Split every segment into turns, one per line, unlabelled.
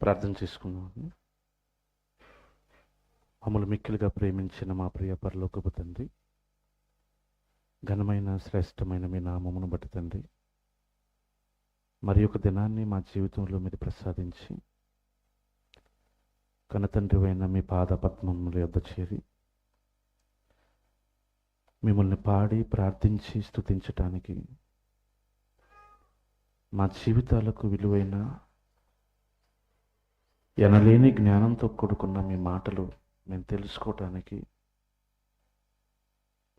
ప్రార్థన చేసుకున్నాము. మమ్మల్ని మిక్కిలిగా ప్రేమించిన మా ప్రియ పరలోకపు తండ్రి, ఘనమైన శ్రేష్టమైన మీ నామమును బట్టి తండ్రి, మరి ఒక దినాన్ని మా జీవితంలో మీరు ప్రసాదించి కనతండ్రివైన మీ పాద పద్మముల యొద్ద చేరి మిమ్మల్ని పాడి ప్రార్థించి స్తుతించటానికి మా జీవితాలకు విలువైన ఎనలేని జ్ఞానంతో కూడుకున్న మీ మాటలు మేము తెలుసుకోవటానికి,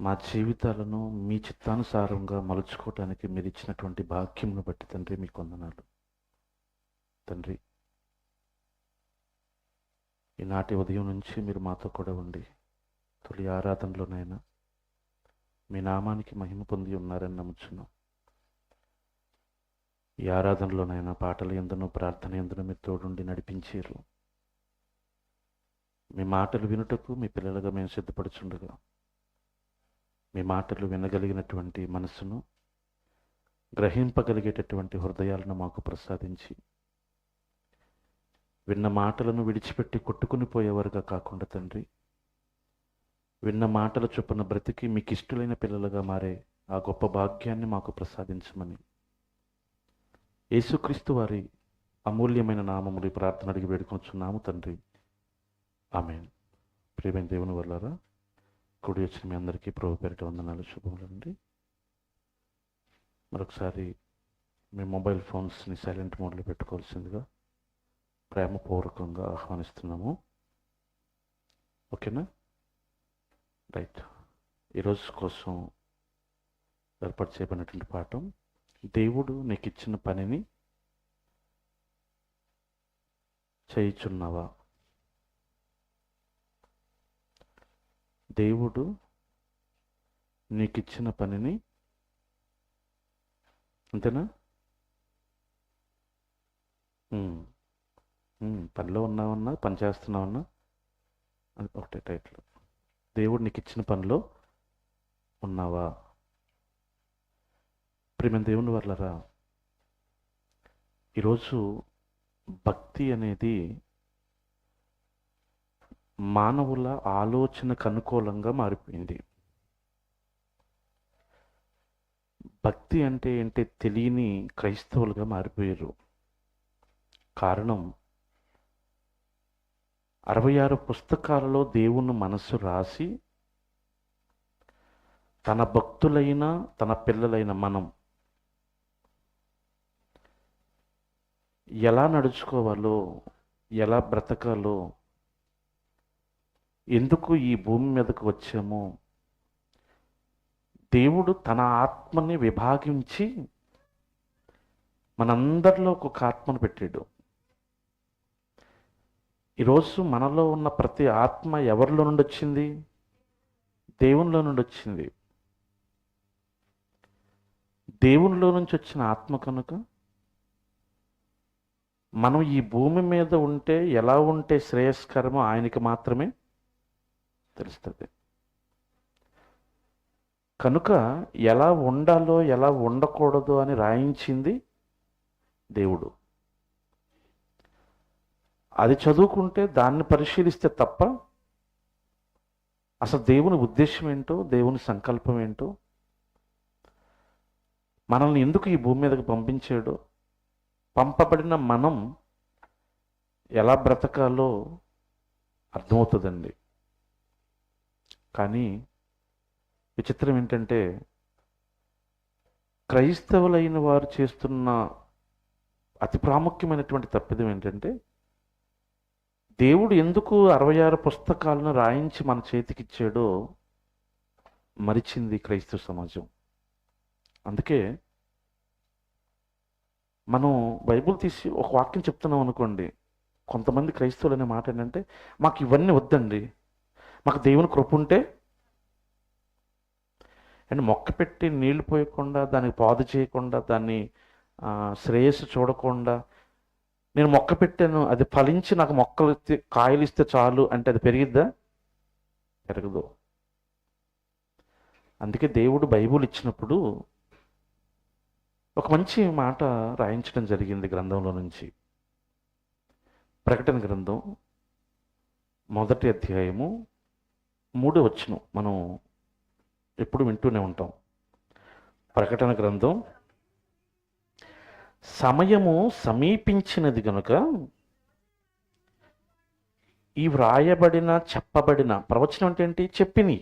మా జీవితాలను మీ చిత్తానుసారంగా మలుచుకోవటానికి మీరు ఇచ్చినటువంటి భాగ్యంను బట్టి తండ్రి మీకు వందనాలు. తండ్రి, ఈనాటి ఉదయం నుంచి మీరు మాతో కూడా ఉండి తొలి ఆరాధనలోనైనా మీ నామానికి మహిమ పొంది ఉన్నారని నమ్ముచున్నాం. ఈ ఆరాధనలోనైనా పాటల యందును ప్రార్థన యందును మీరు తోడుండి నడిపించారు. మీ మాటలు వినుటకు మీ పిల్లలుగా మేము సిద్ధపడుచుండగా మీ మాటలు వినగలిగినటువంటి మనసును, గ్రహింపగలిగేటటువంటి హృదయాలను మాకు ప్రసాదించి విన్న మాటలను విడిచిపెట్టి కొట్టుకుని పోయేవారుగా కాకుండా తండ్రి, విన్న మాటల చొప్పున బ్రతికి మీకు ఇష్టలైన పిల్లలుగా మారే ఆ గొప్ప భాగ్యాన్ని మాకు ప్రసాదించమని యేసుక్రీస్తు వారి అమూల్యమైన నామములు ఈ ప్రార్థన అడిగి వేడుకొనుచున్నాము తండ్రి. ఆమేన్. ప్రియమైన దేవుని వల్లారా, కూడి వచ్చిన మీ అందరికీ ప్రభు పేరిట వందనాలు, శుభములండి. మరొకసారి మీ మొబైల్ ఫోన్స్ని సైలెంట్ మోడ్లో పెట్టుకోవాల్సిందిగా ప్రేమపూర్వకంగా ఆహ్వానిస్తున్నాము. ఓకేనా? రైట్. ఈరోజు కోసం ఏర్పాటు చేయబడినటువంటి పాఠం, దేవుడు నీకు ఇచ్చిన పనిని చేయుచున్నావా? దేవుడు నీకు ఇచ్చిన పనిని, అంతేనా? పనిలో ఉన్నావన్నా, పని చేస్తున్నావన్నా అది ఒకటే టైటిల్. దేవుడు నీకు ఇచ్చిన పనిలో ఉన్నావా? ప్రియమైన దేవుని వల్లరా, ఈరోజు భక్తి అనేది మానవుల ఆలోచనకు అనుకూలంగా మారిపోయింది. భక్తి అంటే ఏంటి తెలియని క్రైస్తవులుగా మారిపోయారు. కారణం, 66 పుస్తకాలలో దేవుని మనసు రాసి తన భక్తులైన తన పిల్లలైన మనం ఎలా నడుచుకోవాలో, ఎలా బ్రతకాలో, ఎందుకు ఈ భూమి మీదకు వచ్చామో దేవుడు తన ఆత్మని విభాగించి మనందరిలో ఒక్కొక్క ఆత్మను పెట్టాడు. ఈరోజు మనలో ఉన్న ప్రతి ఆత్మ ఎవరిలో నుండి వచ్చింది? దేవునిలో నుండి వచ్చింది. దేవునిలో నుంచి వచ్చిన ఆత్మ కనుక మనం ఈ భూమి మీద ఉంటే ఎలా ఉంటే శ్రేయస్కరమో ఆయనకి మాత్రమే తెలుస్తుంది. కనుక ఎలా ఉండాలో ఎలా ఉండకూడదు అని రాయించింది దేవుడు. అది చదువుకుంటే, దాన్ని పరిశీలిస్తే తప్ప అసలు దేవుని ఉద్దేశం ఏంటో, దేవుని సంకల్పం ఏంటో, మనల్ని ఎందుకు ఈ భూమి మీదకి పంపించాడో, పంపబడిన మనం ఎలా బ్రతకాలో అర్థమవుతుందండి. కానీ విచిత్రం ఏంటంటే, క్రైస్తవులైన వారు చేస్తున్న అతి ప్రాముఖ్యమైనటువంటి తప్పిదం ఏంటంటే, దేవుడు ఎందుకు 66 పుస్తకాలను రాయించి మన చేతికిచ్చాడో మరిచింది క్రైస్తవ సమాజం. అందుకే మనం బైబిల్ తీసి ఒక వాక్యం చెప్తున్నాం అనుకోండి, కొంతమంది క్రైస్తవులు అనే మాట ఏంటంటే, మాకు ఇవన్నీ వద్దండి, మాకు దేవుని కృప ఉంటే, అండ్ మొక్క పెట్టి నీళ్లు పోయకుండా, దానికి పాదు చేయకుండా, దాన్ని శ్రేయస్సు చూడకుండా, నేను మొక్క పెట్టాను, అది ఫలించి నాకు మొక్కలు ఇస్తే, కాయలు ఇస్తే చాలు అంటే అది పెరిగిద్దా? పెరగదు. అందుకే దేవుడు బైబిల్ ఇచ్చినప్పుడు ఒక మంచి మాట రాయించడం జరిగింది గ్రంథంలో నుంచి. ప్రకటన గ్రంథం 1వ అధ్యాయము 3వ వచనం మనం ఎప్పుడు వింటూనే ఉంటాం. ప్రకటన గ్రంథం, సమయము సమీపించినది గనుక ఈ వ్రాయబడిన చెప్పబడిన ప్రవచనం అంటే ఏంటి? చెప్పిని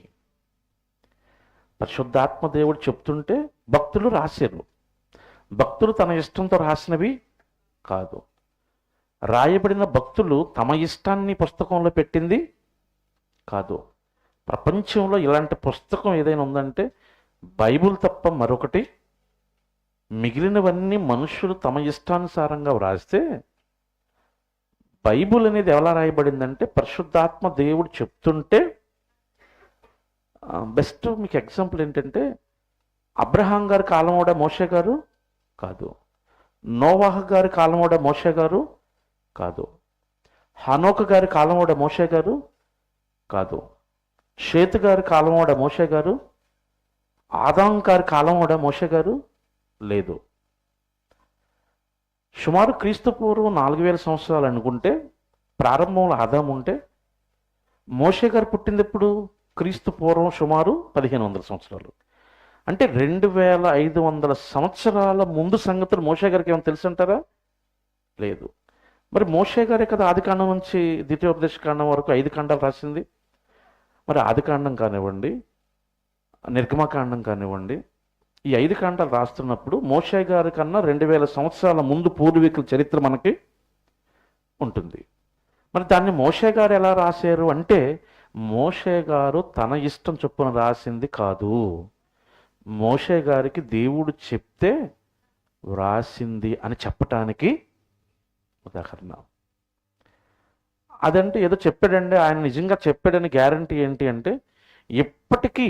పరిశుద్ధాత్మ దేవుడు చెప్తుంటే భక్తులు రాశారు. భక్తులు తన ఇష్టంతో రాసినవి కాదు. రాయబడిన భక్తులు తమ ఇష్టాన్ని పుస్తకంలో పెట్టింది కాదు. ప్రపంచంలో ఇలాంటి పుస్తకం ఏదైనా ఉందంటే బైబిల్ తప్ప మరొకటి. మిగిలినవన్నీ మనుషులు తమ ఇష్టానుసారంగా వ్రాస్తే, బైబిల్ అనేది ఎలా రాయబడిందంటే పరిశుద్ధాత్మ దేవుడు చెప్తుంటే. బెస్ట్ మీకు ఎగ్జాంపుల్ ఏంటంటే, అబ్రహాం గారి కాలమోడ మోషే గారు కాదు, నోవాహ్ గారి కాలమోడ మోషే గారు కాదు, హనోక్ గారి కాలమోడ మోషే గారు కాదు, షేతు గారి కాలమోడ మోషే గారు, ఆదాం గారి కాలమోడ మోషే గారు లేదు. సుమారు క్రీస్తు పూర్వం 4000 సంవత్సరాలు అనుకుంటే, ప్రారంభంలో ఆదాం ఉంటే, మోషే గారు పుట్టింది ఎప్పుడు? క్రీస్తు పూర్వం సుమారు 1500 సంవత్సరాలు. అంటే 2500 సంవత్సరాల ముందు సంగతులు మోషే గారికి ఏమైనా తెలుసు అంటారా? లేదు. మరి మోషే గారే కదా ఆదికాండం నుంచి ద్వితీయోపదేశ కాండం వరకు 5 ఖండాలు రాసింది. మరి ఆదికాండం కానివ్వండి, నిర్గమకాండం కానివ్వండి, ఈ 5 ఖండాలు రాస్తున్నప్పుడు మోషే గారి కన్నా 2000 సంవత్సరాల ముందు పూర్వీకుల చరిత్ర మనకి ఉంటుంది. మరి దాన్ని మోషే గారు ఎలా రాశారు అంటే, మోషే గారు తన ఇష్టం చొప్పున రాసింది కాదు. మోషే గారికి దేవుడు చెప్తే వ్రాసింది అని చెప్పటానికి ఉదాహరణ. అదంటే ఏదో చెప్పాడండి, ఆయన నిజంగా చెప్పాడని గ్యారంటీ ఏంటి అంటే, ఎప్పటికీ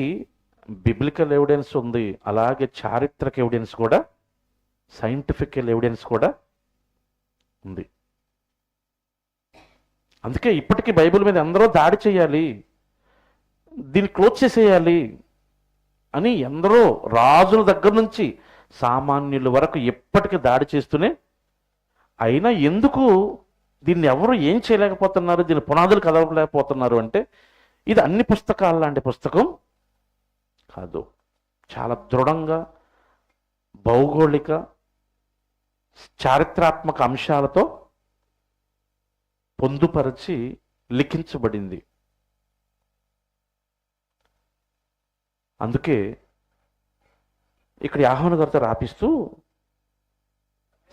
బిబ్లికల్ ఎవిడెన్స్ ఉంది, అలాగే చారిత్రక ఎవిడెన్స్ కూడా, సైంటిఫికల్ ఎవిడెన్స్ కూడా ఉంది. అందుకే ఇప్పటికీ బైబిల్ మీద ఎందరో దాడి చేయాలి, దీన్ని క్లోజ్ చేసేయాలి అని ఎందరో రాజుల దగ్గర నుంచి సామాన్యుల వరకు ఎప్పటికీ దాడి చేస్తూనే, అయినా ఎందుకు దీన్ని ఎవరు ఏం చేయలేకపోతున్నారు, దీని పునాదులు కదలలేకపోతున్నారు అంటే, ఇది అన్ని పుస్తకాల లాంటి పుస్తకం కాదు. చాలా దృఢంగా భౌగోళిక చారిత్రాత్మక అంశాలతో పొందుపరిచి లిఖించబడింది. అందుకే ఇక్కడ యోహాను గారితో రాపిస్తూ,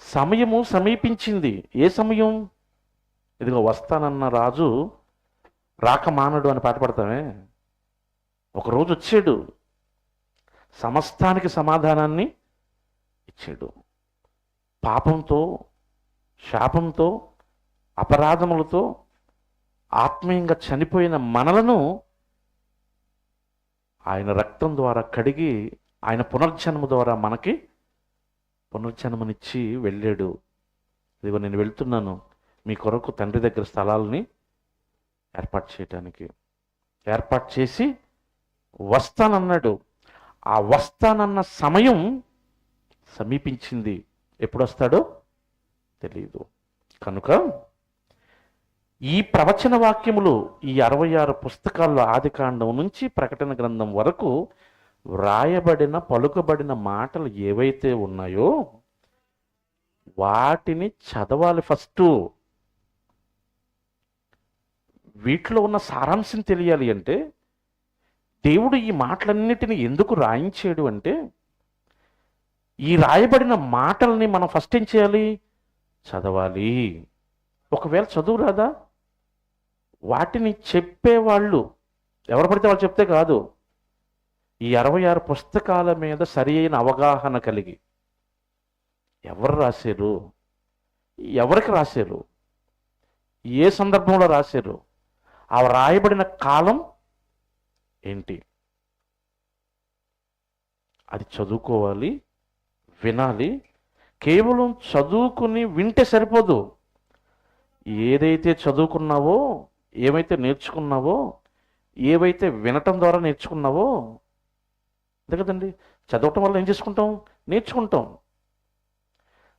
సమయము సమీపించింది. ఏ సమయం? ఇదిగో వస్తానన్న రాజు రాక మానడు అని పాట పడతామే. ఒకరోజు వచ్చాడు, సమస్తానికి సమాధానాన్ని ఇచ్చాడు. పాపంతో, శాపంతో, అపరాధములతో ఆత్మీయంగా చనిపోయిన మనలను ఆయన రక్తం ద్వారా కడిగి, ఆయన పునర్జన్మ ద్వారా మనకి పునర్జన్మనిచ్చి వెళ్ళాడు. ఇదిగో నేను వెళ్తున్నాను మీ కొరకు తండ్రి దగ్గర స్థలాలని ఏర్పాటు చేయటానికి. ఏర్పాటు చేసి వస్తానన్నాడు. ఆ వస్తానన్న సమయం సమీపించింది. ఎప్పుడు వస్తాడో తెలియదు. కనుక ఈ ప్రవచన వాక్యములు, ఈ 66 పుస్తకాల్లో ఆదికాండం నుంచి ప్రకటన గ్రంథం వరకు వ్రాయబడిన, పలుకబడిన మాటలు ఏవైతే ఉన్నాయో వాటిని చదవాలి ఫస్ట్. వీటిలో ఉన్న సారాంశం తెలియాలి అంటే, దేవుడు ఈ మాటలన్నిటిని ఎందుకు రాయించాడు అంటే, ఈ రాయబడిన మాటల్ని మనం ఫస్ట్ ఏం చేయాలి? చదవాలి. ఒకవేళ చదువు రాదా, వాటిని చెప్పేవాళ్ళు ఎవరు పడితే వాళ్ళు చెప్తే కాదు, ఈ 66 పుస్తకాల మీద సరి అయిన అవగాహన కలిగి ఎవరు రాశారు, ఎవరికి రాశారు, ఏ సందర్భంలో రాశారు, ఆ రాయబడిన కాలం ఏంటి, అది చదువుకోవాలి, వినాలి. కేవలం చదువుకుని వింటే సరిపోదు. ఏదైతే చదువుకున్నావో, ఏమైతే నేర్చుకున్నావో, ఏవైతే వినటం ద్వారా నేర్చుకున్నావో, అంతే కదండి. చదవటం వల్ల ఏం చేసుకుంటాం? నేర్చుకుంటాం.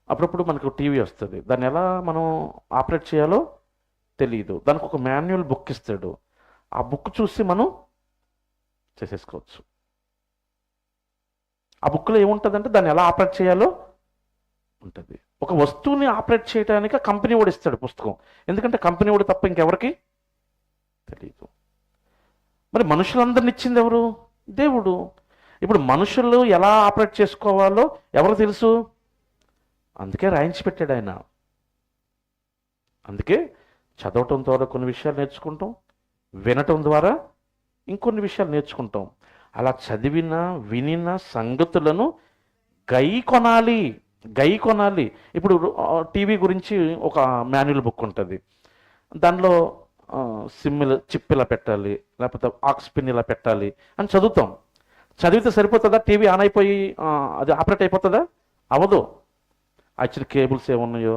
అప్పుడప్పుడు మనకు టీవీ వస్తుంది, దాన్ని ఎలా మనం ఆపరేట్ చేయాలో తెలియదు. దానికి ఒక మాన్యువల్ బుక్ ఇస్తాడు. ఆ బుక్ చూసి మనం చేసేసుకోవచ్చు. ఆ బుక్లో ఏముంటుందంటే దాన్ని ఎలా ఆపరేట్ చేయాలో ఉంటుంది. ఒక వస్తువుని ఆపరేట్ చేయడానికి ఆ కంపెనీ వాడు ఇస్తాడు పుస్తకం. ఎందుకంటే కంపెనీ వాడు తప్ప ఇంకెవరికి తెలియదు. మరి మనుషులందరిని ఇచ్చింది ఎవరు? దేవుడు. ఇప్పుడు మనుషులు ఎలా ఆపరేట్ చేసుకోవాలో ఎవరు తెలుసు? అందుకే రాయించి పెట్టాడు ఆయన. అందుకే చదవటం ద్వారా కొన్ని విషయాలు నేర్చుకుంటాం, వినటం ద్వారా ఇంకొన్ని విషయాలు నేర్చుకుంటాం. అలా చదివిన వినిన సంగతులను గై కొనాలి. ఇప్పుడు టీవీ గురించి ఒక మాన్యువల్ బుక్ ఉంటుంది. దానిలో చిప్ ఇలా పెట్టాలి, లేకపోతే ఆక్స్ పిన్ ఇలా పెట్టాలి అని చదువుతాం. చదివితే సరిపోతుందా? టీవీ ఆన్ అయిపోయి అది ఆపరేట్ అయిపోతుందా? అవ్వదు. యాక్చువల్లీ కేబుల్స్ ఏమున్నాయో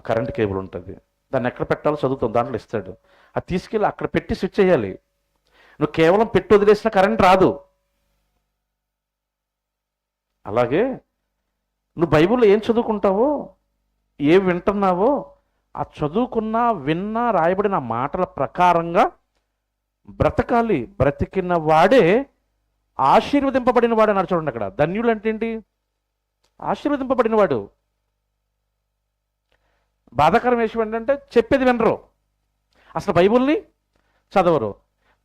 కరెంట్ కేబుల్ ఉంటుంది, దాన్ని ఎక్కడ పెట్టాలో చదువుతాం, దాంట్లో ఇస్తాడు. అది తీసుకెళ్ళి అక్కడ పెట్టి స్విచ్ చేయాలి. నువ్వు కేవలం పెట్టి వదిలేసిన కరెంట్ రాదు. అలాగే నువ్వు బైబిల్లో ఏం చదువుకుంటావో, ఏం వింటున్నావో, ఆ చదువుకున్న విన్న రాయబడిన మాటల ప్రకారంగా బ్రతకాలి. బ్రతికిన వాడే ఆశీర్వదింపబడిన వాడు అన్నారు. చూడండి అక్కడ. ధన్యులు అంటే ఏంటి? ఆశీర్వదింపబడిన వాడు. బాధాకరం విషయం ఏంటంటే చెప్పేది వినరు, అసలు బైబిల్ని చదవరు.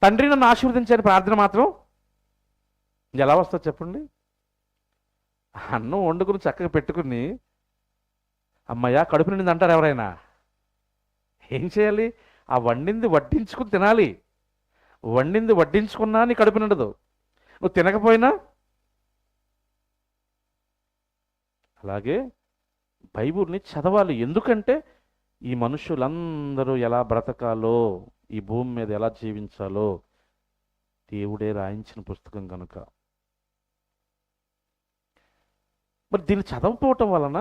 తండ్రి నన్ను ఆశీర్వదించని ప్రార్థన మాత్రం ఎలా వస్తుంది చెప్పండి? అన్నం వండుకుని చక్కగా పెట్టుకుని అమ్మయ్య కడుపు నిండింది అంటారు ఎవరైనా? ఏం చేయాలి? ఆ వండింది వడ్డించుకుని తినాలి. వండింది వడ్డించుకున్నా నీ కడుపు నిండదు, నువ్వు తినకపోయినా. అలాగే బైబిల్ని చదవాలి. ఎందుకంటే ఈ మనుషులందరూ ఎలా బ్రతకాలో, ఈ భూమి మీద ఎలా జీవించాలో దేవుడే రాయించిన పుస్తకం కనుక. మరి దీన్ని చదవకపోవటం వలన,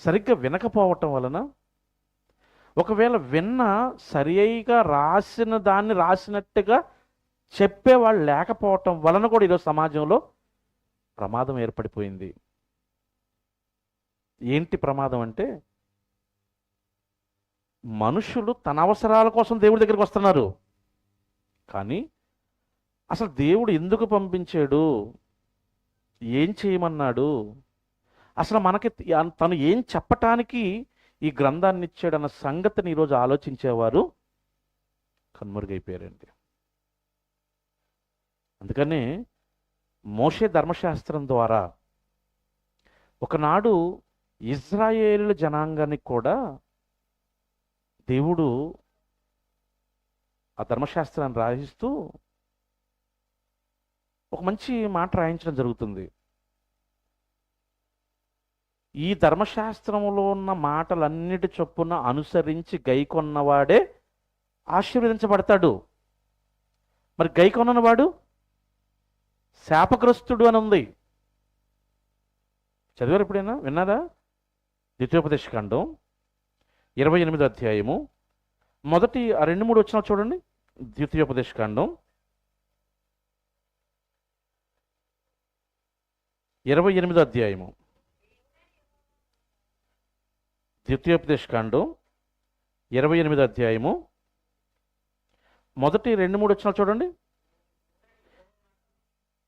సరిగ్గా వినకపోవటం వలన, ఒకవేళ సరిగా రాసిన దాన్ని రాసినట్టుగా చెప్పేవాళ్ళు లేకపోవటం వలన కూడా ఈరోజు సమాజంలో ప్రమాదం ఏర్పడిపోయింది. ఏంటి ప్రమాదం అంటే, మనుషులు తన అవసరాల కోసం దేవుడి దగ్గరికి వస్తున్నారు, కానీ అసలు దేవుడు ఎందుకు పంపించాడు, ఏం చేయమన్నాడు, అసలు మనకి తను ఏం చెప్పటానికి ఈ గ్రంథాన్ని ఇచ్చాడన్న సంగతిని ఈరోజు ఆలోచించేవారు కనుమరుగైపోయారండి. అందుకనే మోషే ధర్మశాస్త్రం ద్వారా ఒకనాడు ఇజ్రాయేలు జనాంగానికి కూడా దేవుడు ఆ ధర్మశాస్త్రాన్ని రాయిస్తూ ఒక మంచి మాట రాయించడం జరుగుతుంది. ఈ ధర్మశాస్త్రంలో ఉన్న మాటలన్నిటి చొప్పున అనుసరించి గైకొన్నవాడే ఆశీర్వదించబడతాడు. మరి గైకొన్నవాడు శాపగ్రస్తుడు అని ఉంది. చదివారు ఎప్పుడైనా? విన్నారా? ద్వితీయోపదేశకాండం 28వ అధ్యాయము మొదటి 2-3 వచనాలు చూడండి. ద్వితీయోపదేశకాండం 28వ అధ్యాయము, ద్వితీయోపదేశకాండం 28వ అధ్యాయము మొదటి 2-3 వచనాలు చూడండి.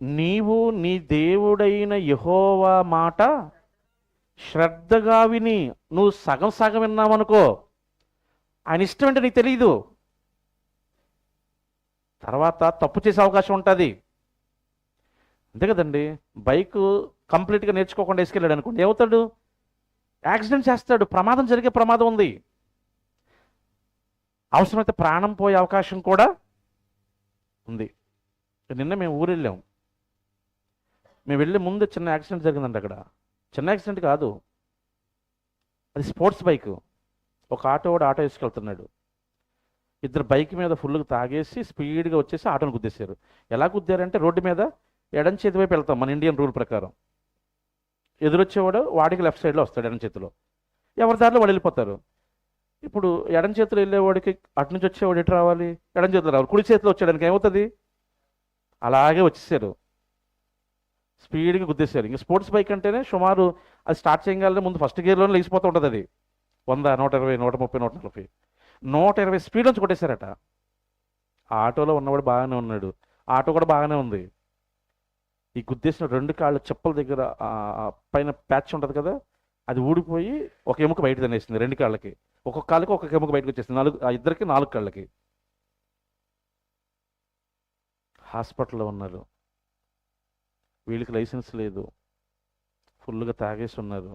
నీవు నీ దేవుడైన యెహోవా మాట శ్రద్ధగా విని, నువ్వు సగం సగం విన్నావనుకో, ఆయన ఇష్టం అంటే నీకు తెలియదు, తర్వాత తప్పు చేసే అవకాశం ఉంటుంది. అంతే కదండి. బైక్ కంప్లీట్గా నేర్చుకోకుండా వేసుకెళ్ళాడు అనుకోండి, ఏమవుతాడు? యాక్సిడెంట్ చేస్తాడు, ప్రమాదం జరిగే ప్రమాదం ఉంది. అవసరమైతే ప్రాణం పోయే అవకాశం కూడా ఉంది. నిన్న మేము ఊరు వెళ్ళాం. మేము వెళ్ళే ముందు చిన్న యాక్సిడెంట్ జరిగిందండి. అక్కడ చిన్న యాక్సిడెంట్ కాదు, అది స్పోర్ట్స్ బైక్. ఒక ఆటో వేసుకెళ్తున్నాడు. ఇద్దరు బైక్ మీద ఫుల్గా తాగేసి స్పీడ్గా వచ్చేసి ఆటోని గుద్దేశారు. ఎలా గుద్దారంటే, రోడ్డు మీద ఎడం చేతి వైపు వెళ్తాం మన ఇండియన్ రూల్ ప్రకారం. ఎదురొచ్చేవాడు వాడికి లెఫ్ట్ సైడ్లో వస్తాడు, ఎడం చేతిలో. ఎవరి దారిలో వాడు వెళ్ళిపోతారు. ఇప్పుడు ఎడం చేతిలో వెళ్ళేవాడికి అటు నుంచి వచ్చేవాడు ఎటు రావాలి? ఎడం చేతిలో రావాలి. కుడి చేతిలో వచ్చేయడానికి ఏమవుతుంది? అలాగే వచ్చేసారు, స్పీడ్గా గుద్దేశారు. ఇంకా స్పోర్ట్స్ బైక్ అంటేనే సుమారు అది స్టార్ట్ చేయగలనే ముందు ఫస్ట్ గేర్లోనే లేచిపోతూ ఉంటుంది. అది 100, 120, 130, 140, 120 స్పీడ్ నుంచి కొట్టేశారట. ఆ ఆటోలో ఉన్నవాడు బాగానే ఉన్నాడు, ఆటో కూడా బాగానే ఉంది. ఈ గుద్దేసిన 2 కాళ్ళ చెప్పుల దగ్గర పైన ప్యాచ్ ఉంటుంది కదా, అది ఊడిపోయి ఒక ఎముక బయట తినేసింది 2 కాళ్ళకి. ఒక్కొక్క కాళ్ళకి ఒక్కొక్క ఎముక బయటకు వచ్చేసింది, ఇద్దరికి 4 కాళ్ళకి. హాస్పిటల్లో ఉన్నారు. వీళ్ళకి లైసెన్స్ లేదు, ఫుల్గా తాగేసి ఉన్నారు.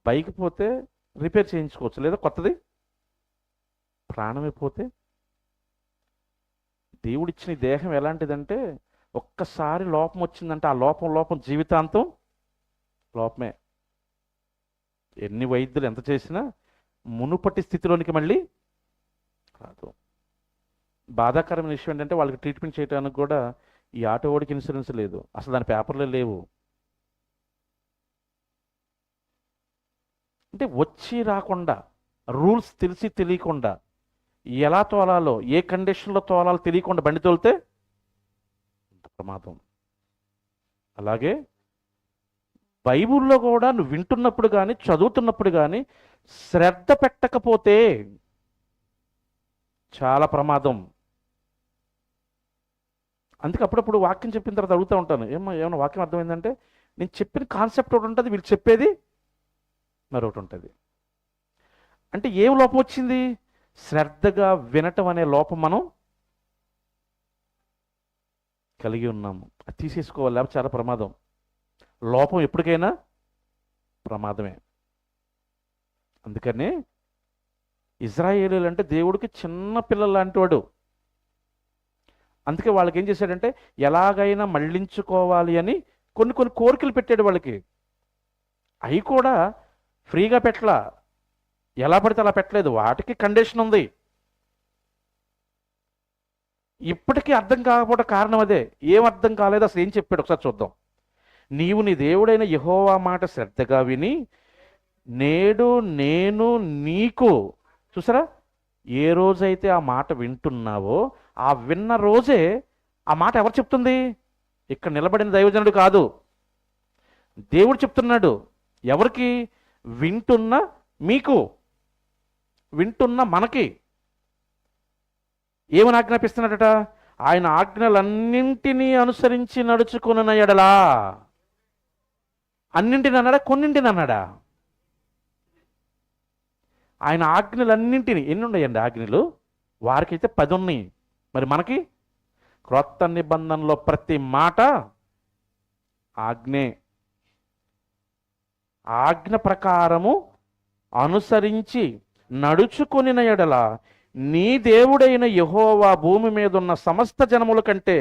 బైక్ పోతే రిపేర్ చేయించుకోవచ్చు, లేదా కొత్తది. ప్రాణమే పోతే దేవుడిచ్చిన ఈ దేహం ఎలాంటిదంటే, ఒక్కసారి లోపం వచ్చిందంటే ఆ లోపం జీవితాంతం లోపమే. ఎన్ని వైద్యులు ఎంత చేసినా మునుపటి స్థితిలోనికి మళ్ళీ రాదు. బాధాకరమైన విషయం ఏంటంటే, వాళ్ళకి ట్రీట్మెంట్ చేయడానికి కూడా ఈ ఆటో ఓడికి ఇన్సూరెన్స్ లేదు, అసలు దాని పేపర్లే లేవు. అంటే వచ్చి రాకుండా, రూల్స్ తెలిసి తెలియకుండా, ఎలా తోలాలో ఏ కండిషన్లో తోలాలో తెలియకుండా బండి తోలితే ప్రమాదం. అలాగే బైబిల్లో కూడా నువ్వు వింటున్నప్పుడు కానీ చదువుతున్నప్పుడు కానీ శ్రద్ధ పెట్టకపోతే చాలా ప్రమాదం. అందుకే అప్పుడప్పుడు వాక్యం చెప్పిన తర్వాత అడుగుతూ ఉంటాను, ఏమన్నా వాక్యం అర్థమైందంటే, నేను చెప్పిన కాన్సెప్ట్ ఒకటి ఉంటుంది, వీళ్ళు చెప్పేది మరొకటి ఉంటుంది. అంటే ఏం లోపం వచ్చింది? శ్రద్ధగా వినటం అనే లోపం మనం కలిగి ఉన్నాము. అది తీసేసుకోవాలి, లేకపోతే చాలా ప్రమాదం. లోపం ఎప్పటికైనా ప్రమాదమే. అందుకనే ఇజ్రాయేలీలు అంటే దేవుడికి చిన్న పిల్లలు లాంటి వాడు. అందుకే వాళ్ళకి ఏం చేశాడంటే, ఎలాగైనా మళ్ళించుకోవాలి అని కొన్ని కోరికలు పెట్టాడు వాళ్ళకి. అవి కూడా ఫ్రీగా పెట్టలా, ఎలా పడితే అలా పెట్టలేదు, వాటికి కండిషన్ ఉంది. ఇప్పటికీ అర్థం కాకపోవడం కారణం అదే. ఏం అర్థం కాలేదు, అసలు ఏం చెప్పాడు ఒకసారి చూద్దాం. నీవు నీ దేవుడైన యెహోవా మాట శ్రద్ధగా విని నేడు నేను నీకు, చూసారా, ఏ రోజైతే ఆ మాట వింటున్నావో ఆ విన్న రోజే ఆ మాట ఎవరు చెప్తుంది? ఇక్కడ నిలబడిన దైవజనుడు కాదు, దేవుడు చెప్తున్నాడు. ఎవరికి? వింటున్న మీకు, వింటున్న మనకి. ఏమని ఆజ్ఞాపిస్తున్నాడట? ఆయన ఆజ్ఞలన్నింటినీ అనుసరించి నడుచుకున్న ఎడలా. అన్నింటిని అన్నాడా, కొన్నింటిని అన్నాడా? ఆయన ఆజ్ఞలన్నింటినీ. ఎన్ని ఉన్నాయండి ఆజ్ఞలు? వారికైతే 10 ఉన్నాయి, మరి మనకి క్రొత్త నిబంధనలో ప్రతి మాట ఆజ్ఞే. ఆజ్ఞ ప్రకారము అనుసరించి నడుచుకొనిన ఎడల నీ దేవుడైన యెహోవా భూమి మీద ఉన్న సమస్త జనముల కంటే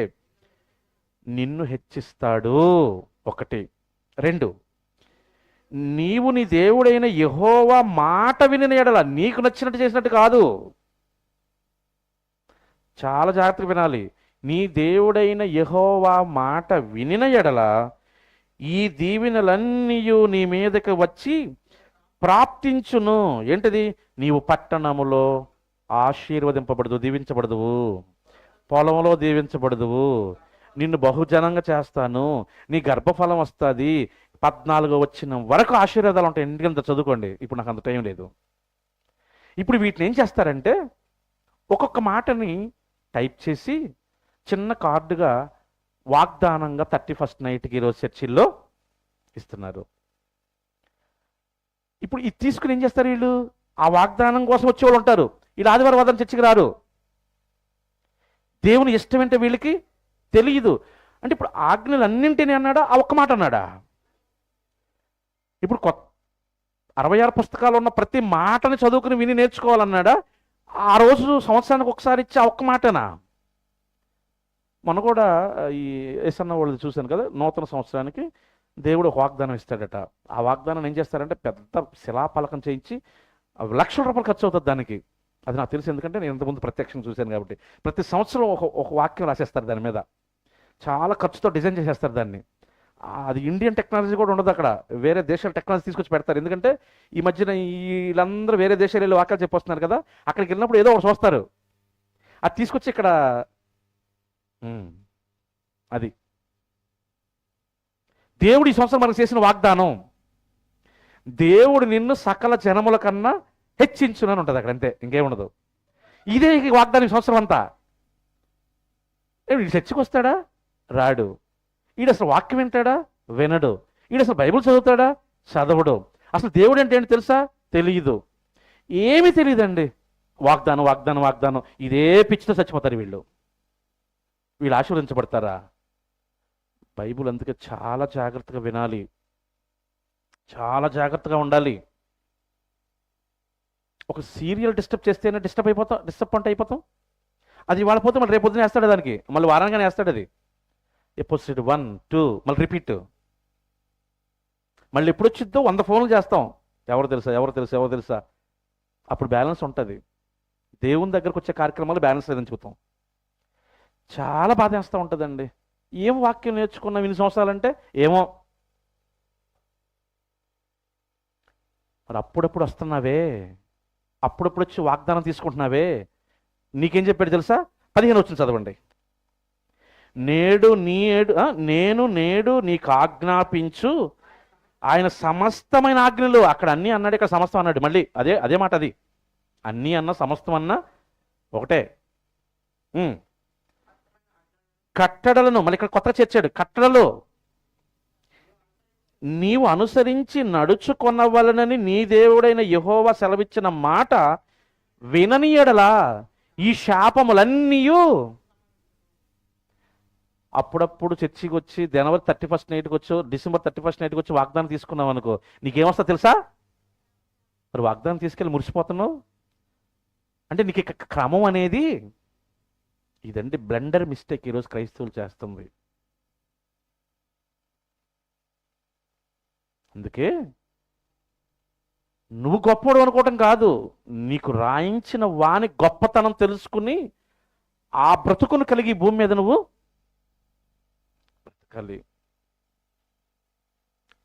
నిన్ను హెచ్చిస్తాడు. 1. 2, నీవు నీ దేవుడైన యెహోవా మాట వినిన ఎడల, నీకు నచ్చినట్టు చేసినట్టు కాదు, చాలా జాగ్రత్తగా వినాలి. నీ దేవుడైన యెహోవా మాట వినిన ఎడల ఈ దీవెనలన్నీ నీ మీదకి వచ్చి ప్రాప్తించును. ఏంటిది? నీవు పట్టణములో ఆశీర్వదింపబడదు, దీవించబడదువు, పొలంలో దీవించబడదువు, నిన్ను బహుజనంగా చేస్తాను, నీ గర్భఫలం వస్తుంది. 14 వచ్చిన వరకు ఆశీర్వాదాలు ఉంటాయి. ఎందుకంత చదువుకోండి, ఇప్పుడు నాకు అంత టైం లేదు. ఇప్పుడు వీటిని ఏం చేస్తారంటే, ఒక్కొక్క మాటని టైప్ చేసి చిన్న కార్డుగా వాగ్దానంగా 31st నైట్కి ఈరోజు చర్చిల్లో ఇస్తున్నారు. ఇప్పుడు ఇది తీసుకుని ఏం చేస్తారు వీళ్ళు? ఆ వాగ్దానం కోసం వచ్చేవాళ్ళు ఉంటారు, వీళ్ళు ఆదివారం వాదన చర్చికి రారు. దేవుని ఇష్టం అంటే వీళ్ళకి తెలియదు. అంటే ఇప్పుడు ఆజ్ఞలన్నింటినీ అన్నాడా, ఆ ఒక్క మాట అన్నాడా? ఇప్పుడు 66 పుస్తకాలు ఉన్న ప్రతి మాటని చదువుకుని విని నేర్చుకోవాలన్నాడా? ఆ రోజు సంవత్సరానికి ఒకసారి ఇచ్చి ఆ ఒక్క మాటనా? మొన్న కూడా ఈ ఏసన్న వాళ్ళు చూశాను కదా, నూతన సంవత్సరానికి దేవుడు ఒక వాగ్దానం ఇస్తాడట. ఆ వాగ్దానం ఏం చేస్తారంటే, పెద్ద శిలాపలకం చేయించి లక్షల రూపాయలు ఖర్చు అవుతుంది దానికి. అది నాకు తెలుసు, ఎందుకంటే నేను ఇంతకుముందు ప్రత్యక్షంగా చూశాను కాబట్టి. ప్రతి సంవత్సరం ఒక వాక్యం రాసేస్తారు దాని మీద, చాలా ఖర్చుతో డిజైన్ చేసేస్తారు దాన్ని. అది ఇండియన్ టెక్నాలజీ కూడా ఉండదు అక్కడ, వేరే దేశాల టెక్నాలజీ తీసుకొచ్చి పెడతారు. ఎందుకంటే ఈ మధ్యన వీళ్ళందరూ వేరే దేశాలు వెళ్ళి వాక్యాలు చెప్పొస్తున్నారు కదా, అక్కడికి వెళ్ళినప్పుడు ఏదో ఒకటి చూస్తారు, అది తీసుకొచ్చి ఇక్కడ అది దేవుడు ఈ సంవత్సరం మనకు చేసిన వాగ్దానం. దేవుడు నిన్ను సకల జనముల కన్నా హెచ్చించునని ఉంటుంది అక్కడ, అంతే, ఇంకేముండదు. ఇదే ఈ వాగ్దానం సంవత్సరం అంతా. వీడు చర్చికి వస్తాడా? రాడు. వీడు అసలు వాక్యం వింటాడా? వినడు. వీడు అసలు బైబిల్ చదువుతాడా? చదవడు. అసలు దేవుడు అంటే ఏంటి తెలుసా? తెలియదు. ఏమీ తెలియదండి. వాగ్దానం వాగ్దానం వాగ్దానం, ఇదే పిచ్చితో చచ్చిపోతారు వీళ్ళు. వీళ్ళు ఆశీర్వదించబడతారా? బైబిల్ అందుకే చాలా జాగ్రత్తగా వినాలి, చాలా జాగ్రత్తగా ఉండాలి. ఒక సీరియల్ డిస్టర్బ్ చేస్తేనే డిస్టర్బెంట్ అయిపోతాం. అది ఇవాళ పోతే మళ్ళీ రేపు పొద్దున వేస్తాడు, దానికి మళ్ళీ వారానిగానే వేస్తాడు. అది ఎపిసోడ్ 1, 2 మళ్ళీ రిపీట్. మళ్ళీ ఎప్పుడు వచ్చిద్దో 100 ఫోన్లు చేస్తాం, ఎవరు తెలుసా, ఎవరు తెలుసా, ఎవరు తెలుసా. అప్పుడు బ్యాలెన్స్ ఉంటుంది. దేవుని దగ్గరకు వచ్చే కార్యక్రమాలు బ్యాలెన్స్ లేదని చెబుతాం. చాలా బాధ వేస్తూ ఉంటుందండి. ఏం వాక్యం నేర్చుకున్నాం ఇన్ని సంవత్సరాలంటే ఏమో. మరి అప్పుడప్పుడు వస్తున్నావే, అప్పుడప్పుడు వచ్చి వాగ్దానం తీసుకుంటున్నావే, నీకేం చెప్పాడు తెలుసా? 15 వచ్చింది చదవండి. నేను నేడు నీకు ఆజ్ఞాపించు ఆయన సమస్తమైన ఆజ్ఞలు. అక్కడ అన్నీ అన్నాడు, ఇక్కడ సమస్తం అన్నాడు. మళ్ళీ అదే మాట. అది అన్నీ అన్న సమస్తం అన్న ఒకటే. కట్టడలను మళ్ళీ ఇక్కడ కొత్తగా చేర్చాడు. కట్టడలు నీవు అనుసరించి నడుచుకొనవలనని నీ దేవుడైన యెహోవా సెలవిచ్చిన మాట వినని యెడల ఈ శాపములన్నీ. అప్పుడప్పుడు చర్చికి వచ్చి జనవరి 31 నైట్కి వచ్చో, డిసెంబర్ 31 నైట్కి వచ్చి వాగ్దానం తీసుకున్నావు అనుకో, నీకేమొస్తా తెలుసా? మరి వాగ్దానం తీసుకెళ్ళి మురిసిపోతున్నావు అంటే నీకు క్రమం అనేది ఇదండి. బ్లండర్ మిస్టేక్ ఈరోజు క్రైస్తవులు చేస్తుంది. అందుకే నువ్వు గొప్పవాడు అనుకోవటం కాదు, నీకు రాయించిన వాని గొప్పతనం తెలుసుకుని ఆ బ్రతుకును కలిగి భూమి మీద నువ్వు బ్రతకాలి.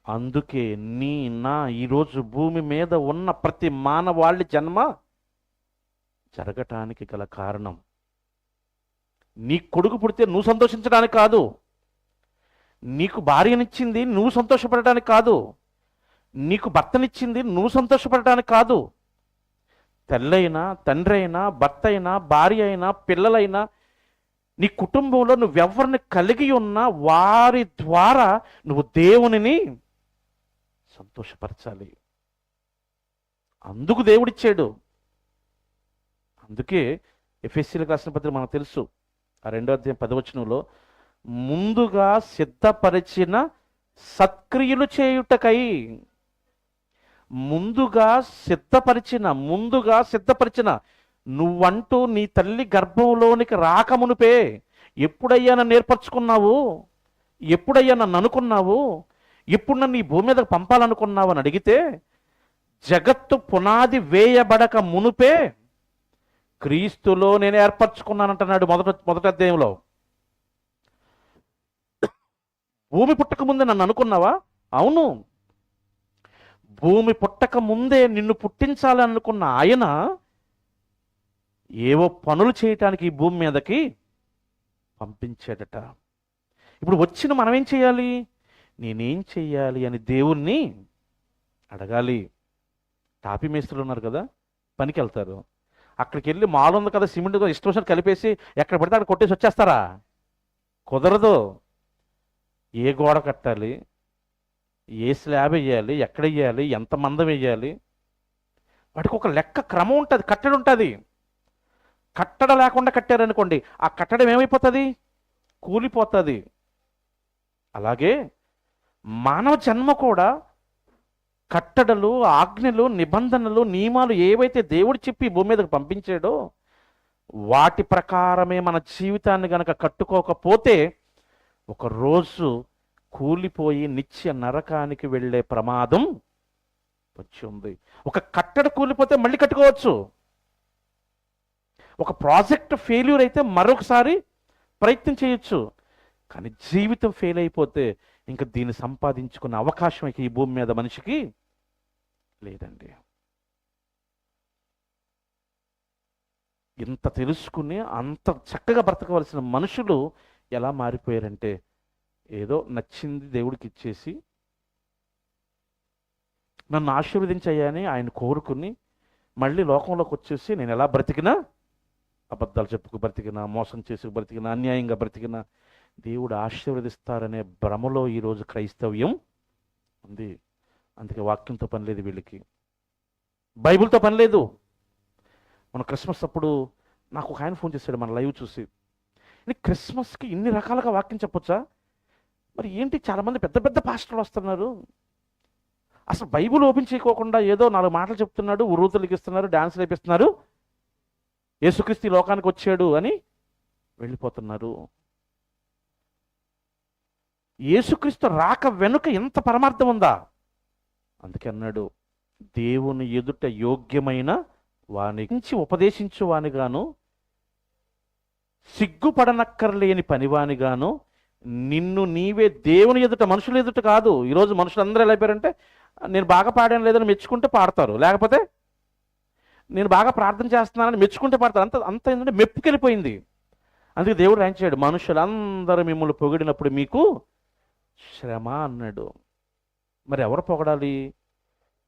అందుకే నా ఈరోజు భూమి మీద ఉన్న ప్రతి మానవాళి జన్మ జరగటానికి గల కారణం, నీ కొడుకు పుడితే నువ్వు సంతోషించడానికి కాదు, నీకు భార్యనిచ్చింది నువ్వు సంతోషపడటానికి కాదు, నీకు భర్తనిచ్చింది నువ్వు సంతోషపడటానికి కాదు. తల్లైనా, తండ్రి అయినా, భర్త అయినా, భార్య అయినా, పిల్లలైనా, నీ కుటుంబంలో నువ్వెవరిని కలిగి ఉన్నా వారి ద్వారా నువ్వు దేవునిని సంతోషపరచాలి. అందుకు దేవుడిచ్చాడు. అందుకే ఎఫెసీయులకు రాసిన పత్రిక మనకు తెలుసు, ఆ 2వ అధ్యాయం 10వ వచనంలో ముందుగా సిద్ధపరిచిన సత్క్రియలు చేయుటకై, ముందుగా సిద్ధపరిచిన నువ్వంటూ నీ తల్లి గర్భంలోనికి రాకమునుపే ఎప్పుడయ్యా నన్ను ఏర్పరచుకున్నావు, ఎప్పుడయ్యా నన్ను అనుకున్నావు, ఎప్పుడు నన్ను ఈ భూమి మీదకి పంపాలనుకున్నావు అని అడిగితే, జగత్తు పునాది వేయబడక మునుపే క్రీస్తులో నేను ఏర్పరచుకున్నానంటున్నాడు మొదటి అధ్యాయంలో. భూమి పుట్టక ముందే నన్ను అనుకున్నావా? అవును. భూమి పుట్టక ముందే నిన్ను పుట్టించాలని అనుకున్న ఆయన ఏవో పనులు చేయటానికి ఈ భూమి మీదకి పంపించాడట. ఇప్పుడు వచ్చిన మనం ఏం చేయాలి? నేనేం చెయ్యాలి అని దేవుణ్ణి అడగాలి. టాపీ మేస్త్రులు ఉన్నారు కదా, పనికి వెళ్తారు. అక్కడికి వెళ్ళి మాలు ఉంది కదా, సిమెంట్ ఇష్టం కలిపేసి ఎక్కడ పడితే అక్కడ కొట్టేసి వచ్చేస్తారా? కుదరదు. ఏ గోడ కట్టాలి, ఏ స్లాబ్ వేయాలి, ఎక్కడ వేయాలి, ఎంత మందం వేయాలి, వాటికి ఒక లెక్క క్రమం ఉంటుంది, కట్టడి ఉంటుంది. కట్టడ లేకుండా కట్టారనుకోండి, ఆ కట్టడం ఏమైపోతుంది? కూలిపోతుంది. అలాగే మానవ జన్మ కూడా కట్టడలు, ఆజ్ఞలు, నిబంధనలు, నియమాలు ఏవైతే దేవుడు చెప్పి భూమి మీదకి పంపించాడో వాటి ప్రకారమే మన జీవితాన్ని గనక కట్టుకోకపోతే ఒకరోజు కూలిపోయి నిత్య నరకానికి వెళ్ళే ప్రమాదం వచ్చి ఉంది. ఒక కట్టడ కూలిపోతే మళ్ళీ కట్టుకోవచ్చు. ఒక ప్రాజెక్ట్ ఫెయిల్యూర్ అయితే మరొకసారి ప్రయత్నం చేయొచ్చు. కానీ జీవితం ఫెయిల్ అయిపోతే ఇంకా దీన్ని సంపాదించుకునే అవకాశం ఇక ఈ భూమి మీద మనిషికి లేదండి. ఇంత తెలుసుకుని అంత చక్కగా బ్రతకవలసిన మనుషులు ఎలా మారిపోయారంటే, ఏదో నచ్చింది దేవుడికి ఇచ్చేసి నన్ను ఆశీర్వదించయ్యని ఆయన కోరుకుని మళ్ళీ లోకంలోకి వచ్చేసి నేను ఎలా బ్రతికినా, అబద్ధాలు చెప్పుకు బ్రతికినా, మోసం చేసి బ్రతికినా, అన్యాయంగా బ్రతికినా దేవుడు ఆశీర్వదిస్తారనే భ్రమలో ఈరోజు క్రైస్తవ్యం ఉంది. అందుకే వాక్యంతో పని లేదు వీళ్ళకి, బైబిల్తో పని లేదు. మన క్రిస్మస్ అప్పుడు నాకు ఒక ఆయన ఫోన్ చేశాడు మన లైవ్ చూసి, క్రిస్మస్కి ఇన్ని రకాలుగా వాక్యం చెప్పొచ్చా? మరి ఏంటి చాలామంది పెద్ద పెద్ద పాస్టర్లు వస్తున్నారు, అసలు బైబిల్ ఓపెన్ చేయకోకుండా ఏదో 4 మాటలు చెప్తున్నాడు, ఉర్రూతలకి ఇస్తున్నారు, డాన్సులు వేపిస్తున్నారు, యేసుక్రీస్తు ఈ లోకానికి వచ్చాడు అని వెళ్ళిపోతున్నారు. యేసుక్రీస్తు రాక వెనుక ఎంత పరమార్థం ఉందా? అందుకే అన్నాడు, దేవుని ఎదుట యోగ్యమైన వాని గురించి ఉపదేశించు వానిగాను, సిగ్గుపడనక్కర్లేని పనివానిగాను, నిన్ను నీవే దేవుని ఎదుట, మనుషుల ఎదుట కాదు. ఈరోజు మనుషులందరూ ఎలా అయిపోయారంటే, నేను బాగా పాడాను లేదని మెచ్చుకుంటే పాడతారు, లేకపోతే నేను బాగా ప్రార్థన చేస్తున్నానని మెచ్చుకుంటే పాడతారు. అంత ఏంటంటే మెప్పుకెళ్ళిపోయింది. అందుకే దేవుడు రాయించాడు, మనుషులందరూ మిమ్మల్ని పొగిడినప్పుడు మీకు శ్రమ అన్నాడు. మరి ఎవరు పొగడాలి?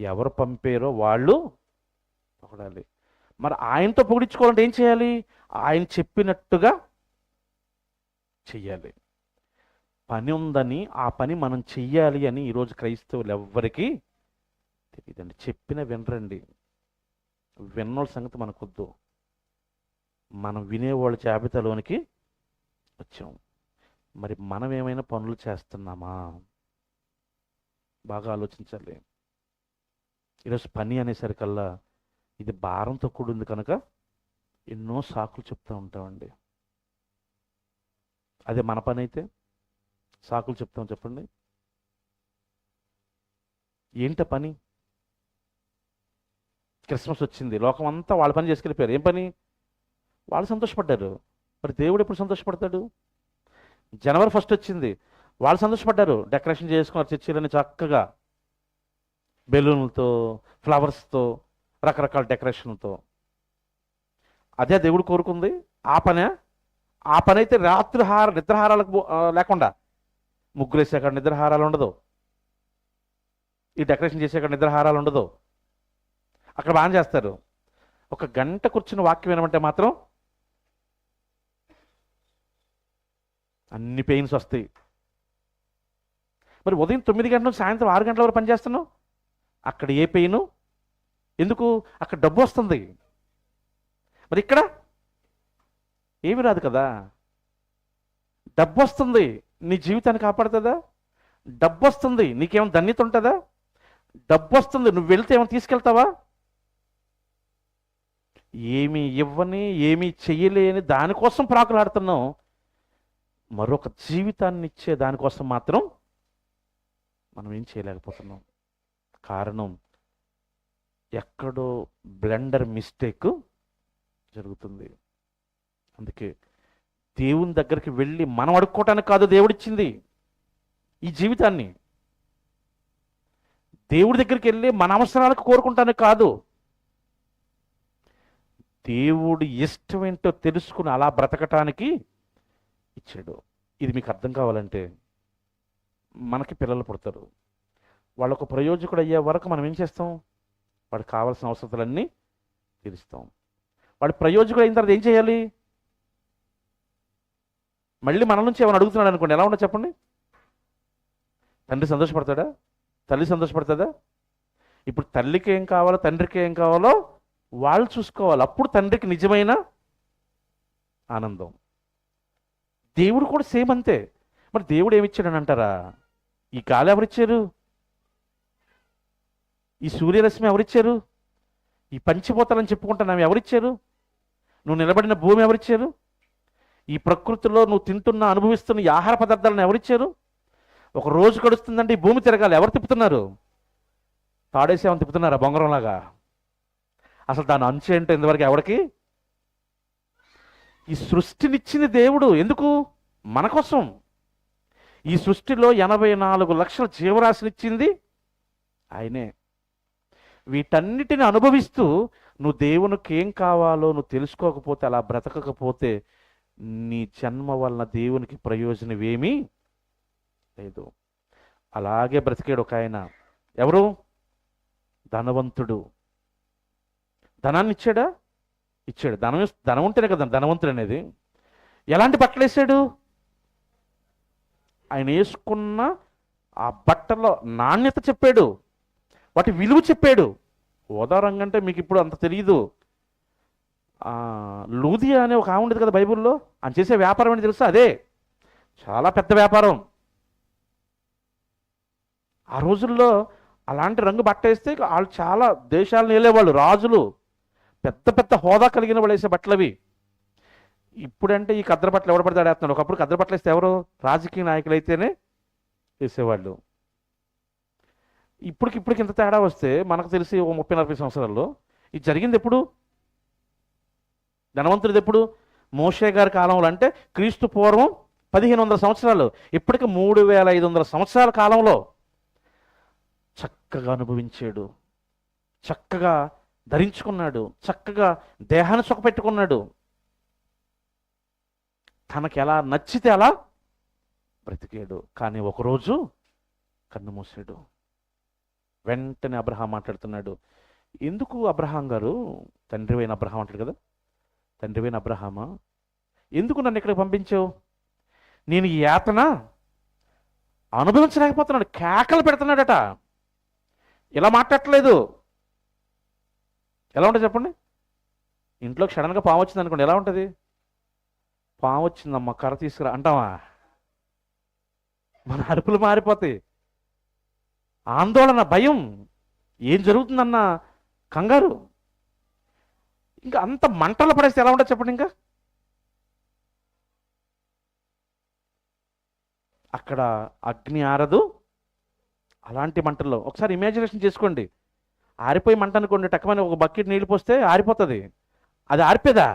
ఎవరు పంపారో వాళ్ళు పొగడాలి. మరి ఆయనతో పొగిడించుకోవాలంటే ఏం చేయాలి? ఆయన చెప్పినట్టుగా చెయ్యాలి. పని ఉందని ఆ పని మనం చెయ్యాలి అని ఈరోజు క్రైస్తవులు ఎవ్వరికీ తెలియదండి. చెప్పిన వినరండి. విన్నోళ్ళ సంగతి మనకొద్దు, మనం వినేవాళ్ళ జాబితాలోనికి వచ్చాం. మరి మనం ఏమైనా పనులు చేస్తున్నామా? బాగా ఆలోచించాలి. ఈరోజు పని అనేసరికల్లా ఇది భారంతో కూడింది కనుక ఎన్నో సాకులు చెప్తూ ఉంటామండి. అదే మన పని అయితే సాకులు చెప్తాం చెప్పండి. ఏంట పని? క్రిస్మస్ వచ్చింది, లోకం అంతా వాళ్ళ పని చేసుకెళ్ళిపోయారు. ఏం పని? వాళ్ళు సంతోషపడ్డారు. మరి దేవుడు ఎప్పుడు సంతోషపడతాడు? జనవరి 1 వచ్చింది, వాళ్ళు సంతోషపడ్డారు, డెకరేషన్ చేసుకున్నారు చర్చిలని చక్కగా, బెలూన్లతో, ఫ్లవర్స్తో, రకరకాల డెకరేషన్లతో. అదే దేవుడు కోరుకుంది? ఆ పనే? ఆ పని అయితే నిద్రహారాలకు లేకుండా, ముగ్గులు వేసాక నిద్రహారాలు ఉండదు, ఈ డెకరేషన్ చేసాక నిద్రహారాలు ఉండదు. అక్కడ బాగా చేస్తారు. ఒక గంట కూర్చుని వాక్యం వినమంటే మాత్రం అన్ని పెయిన్స్ వస్తాయి. మరి ఉదయం 9 గంటల నుంచి సాయంత్రం 6 గంటల వరకు పనిచేస్తున్నావు, అక్కడ ఏ పెయిను? ఎందుకు? అక్కడ డబ్బు వస్తుంది. మరి ఇక్కడ ఏమి రాదు కదా. డబ్బు వస్తుంది, నీ జీవితాన్ని కాపాడుతుందా? డబ్బు వస్తుంది, నీకేమైనా ధన్యత ఉంటుందా? డబ్బు వస్తుంది, నువ్వు వెళ్తే ఏమైనా తీసుకెళ్తావా? ఏమీ ఇవ్వని, ఏమీ చెయ్యలేని దానికోసం ప్రాకులాడుతున్నావు. మరొక జీవితాన్ని ఇచ్చే దానికోసం మాత్రం మనం ఏం చేయలేకపోతున్నాం. కారణం ఎక్కడో బ్లెండర్ మిస్టేక్ జరుగుతుంది. అందుకే దేవుని దగ్గరికి వెళ్ళి మనం అడుక్కోవటానికి కాదు దేవుడిచ్చింది ఈ జీవితాన్ని. దేవుడి దగ్గరికి వెళ్ళి మన అవసరాలకు కోరుకుంటానికి కాదు, దేవుడి ఇష్టమేంటో తెలుసుకుని అలా బ్రతకటానికి ఇచ్చాడు. ఇది మీకు అర్థం కావాలంటే, మనకి పిల్లలు పుడతారు, వాళ్ళకు ప్రయోజకుడు అయ్యే వరకు మనం ఏం చేస్తాం? వాడికి కావాల్సిన అవసరాలన్నీ తీరుస్తాం. వాడు ప్రయోజకుడు అయిన తర్వాత ఏం చేయాలి? మళ్ళీ మన నుంచి ఏమైనా అడుగుతున్నాడు అనుకోండి, ఎలా ఉండదు చెప్పండి? తండ్రి సంతోషపడతాడా? తల్లి సంతోషపడుతుందా? ఇప్పుడు తల్లికి ఏం కావాలో, తండ్రికి ఏం కావాలో వాళ్ళు చూసుకోవాలి. అప్పుడు తండ్రికి నిజమైన ఆనందం. దేవుడు కూడా సేమ్ అంతే. మరి దేవుడు ఏమిచ్చాడని అంటారా? ఈ గాలి ఎవరిచ్చారు? ఈ సూర్యరశ్మి ఎవరిచ్చారు? ఈ పంచిపోతాలని చెప్పుకుంటున్నావు ఎవరిచ్చారు? నువ్వు నిలబడిన భూమి ఎవరిచ్చారు? ఈ ప్రకృతిలో నువ్వు తింటున్న, అనుభవిస్తున్న ఈ ఆహార పదార్థాలను ఎవరిచ్చారు? ఒక రోజు గడుస్తుందంటే ఈ భూమి తిరగాలి, ఎవరు తిప్పుతున్నారు? తాడేసేమని తిప్పుతున్నారా బొంగరంలాగా? అసలు దాని అంచు ఏంటో ఇంతవరకు ఎవరికి? ఈ సృష్టినిచ్చింది దేవుడు. ఎందుకు? మన కోసం. ఈ సృష్టిలో 84 లక్షల జీవరాశినిచ్చింది ఆయనే. వీటన్నిటిని అనుభవిస్తూ నువ్వు దేవునికి ఏం కావాలో నువ్వు తెలుసుకోకపోతే, అలా బ్రతకకపోతే నీ జన్మ వలన దేవునికి ప్రయోజనం ఏమీ లేదు. అలాగే బ్రతికాడు ఒక ఆయన. ఎవరు? ధనవంతుడు. ధనాన్ని ఇచ్చాడా? ఇచ్చాడు. ధనం ఉంటేనే కదా ధనవంతుడు అనేది. ఎలాంటి బట్టలు వేసాడు? ఆయన వేసుకున్న ఆ బట్టలో నాణ్యత చెప్పాడు, వాటి విలువ చెప్పాడు. ఉదాహరణంగా అంటే మీకు ఇప్పుడు అంత తెలియదు. లూదియా అనే ఒక ఆమె ఉండేది కదా బైబిల్లో. ఆయన చేసే వ్యాపారం అని తెలుసా? అదే చాలా పెద్ద వ్యాపారం. ఆ రోజుల్లో అలాంటి రంగు బట్ట వేస్తే వాళ్ళు చాలా దేశాలను వెళ్ళేవాళ్ళు, రాజులు, పెద్ద పెద్ద హోదా కలిగిన వాళ్ళు వేసే బట్టలు అవి. ఇప్పుడంటే ఈ కద్దరు బట్టలు ఎవడ పడితే ఆడేస్తున్నాడు. ఒకప్పుడు కద్దరు బట్టలు వేస్తే ఎవరు? రాజకీయ నాయకులు అయితేనే వేసేవాళ్ళు. ఇప్పటికి ఇంత తేడా వస్తే మనకు తెలిసి ఓ 30-40 సంవత్సరాల్లో. ఇది జరిగింది ఎప్పుడు? ధనవంతుడిది ఎప్పుడు? మోషే గారి కాలంలో, అంటే క్రీస్తు పూర్వం 1500 సంవత్సరాలు. ఇప్పటికి 3500 సంవత్సరాల కాలంలో చక్కగా అనుభవించాడు, చక్కగా ధరించుకున్నాడు, చక్కగా దేహాన్ని సుఖపెట్టుకున్నాడు. తనకి ఎలా నచ్చితే అలా బ్రతికాడు. కానీ ఒకరోజు కన్ను మూసాడు. వెంటనే అబ్రహాం మాట్లాడుతున్నాడు. ఎందుకు అబ్రహాం గారు, తండ్రివైన అబ్రహాం అంటాడు కదా, తండ్రివైన అబ్రహామా, ఎందుకు నన్ను ఇక్కడికి పంపించావు? నేను ఈ యాతన అనుభవించలేకపోతున్నాడు. కేకలు పెడుతున్నాడట. ఇలా మాట్లాడట్లేదు. ఎలా ఉంటుంది చెప్పండి? ఇంట్లోకి సడన్గా పాము వచ్చింది అనుకోండి, ఎలా ఉంటుంది? పాము వచ్చిందమ్మా కర్ర తీసుకురా అంటావా? మన అరుపులు మారిపోతాయి. ఆందోళన, భయం, ఏం జరుగుతుందన్న కంగారు. ఇంకా అంత మంటలు పడేస్తే ఎలా ఉంటుంది చెప్పండి? ఇంకా అక్కడ అగ్ని ఆరదు. అలాంటి మంటల్లో ఒకసారి ఇమాజినేషన్ చేసుకోండి. ఆరిపోయి మంట అనుకోండి, టక్కమని ఒక బకెట్ నీళ్ళు పోస్తే ఆరిపోతుంది. అది ఆరిపోదా?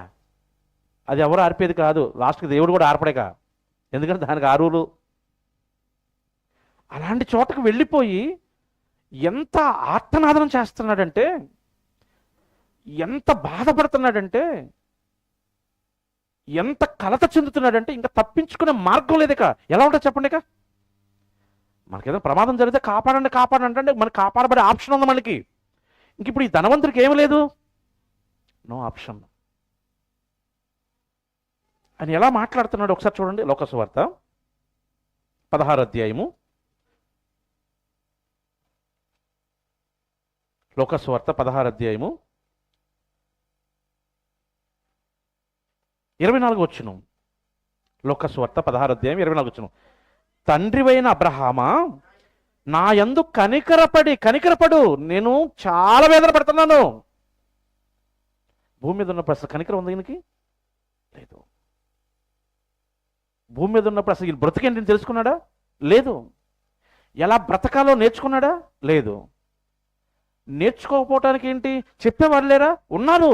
అది ఎవరు ఆరిపోయేది కాదు. లాస్ట్కి దేవుడు కూడా ఆర్పడేక, ఎందుకంటే దానికి ఆరువులు. అలాంటి చోటకు వెళ్ళిపోయి ఎంత ఆర్తనాదనం చేస్తున్నాడంటే, ఎంత బాధపడుతున్నాడంటే, ఎంత కలత చెందుతున్నాడంటే ఇంకా తప్పించుకునే మార్గం లేదు. ఇక ఎలా ఉంటుంది చెప్పండి? ఇక మనకేదైనా ప్రమాదం జరిగితే కాపాడండి కాపాడండి అంటే మనకి కాపాడబడే ఆప్షన్ ఉంది మనకి. ఇంక ఇప్పుడు ఈ ధనవంతుడికి ఏమి లేదు, నో ఆప్షన్. అని ఎలా మాట్లాడుతున్నాడు ఒకసారి చూడండి. లోకసువార్త 16వ అధ్యాయము, లోకసువార్త 16వ అధ్యాయము 24వ వచనం. లోకసువార్త 16వ అధ్యాయం 24వ వచనం. తండ్రివైన అబ్రహామా, నా యందు కనికరపడు, నేను చాలా వేదన పడుతున్నాను. భూమి మీద ఉన్నప్పుడు అసలు కనికరం ఉంది ఈయనకి? లేదు. భూమి మీద ఉన్నప్పుడు అసలు ఈయన బ్రతికేంటి తెలుసుకున్నాడా? లేదు. ఎలా బ్రతకాలో నేర్చుకున్నాడా? లేదు. నేర్చుకోకపోవటానికి ఏంటి, చెప్పేవారు లేరా? ఉన్నారు.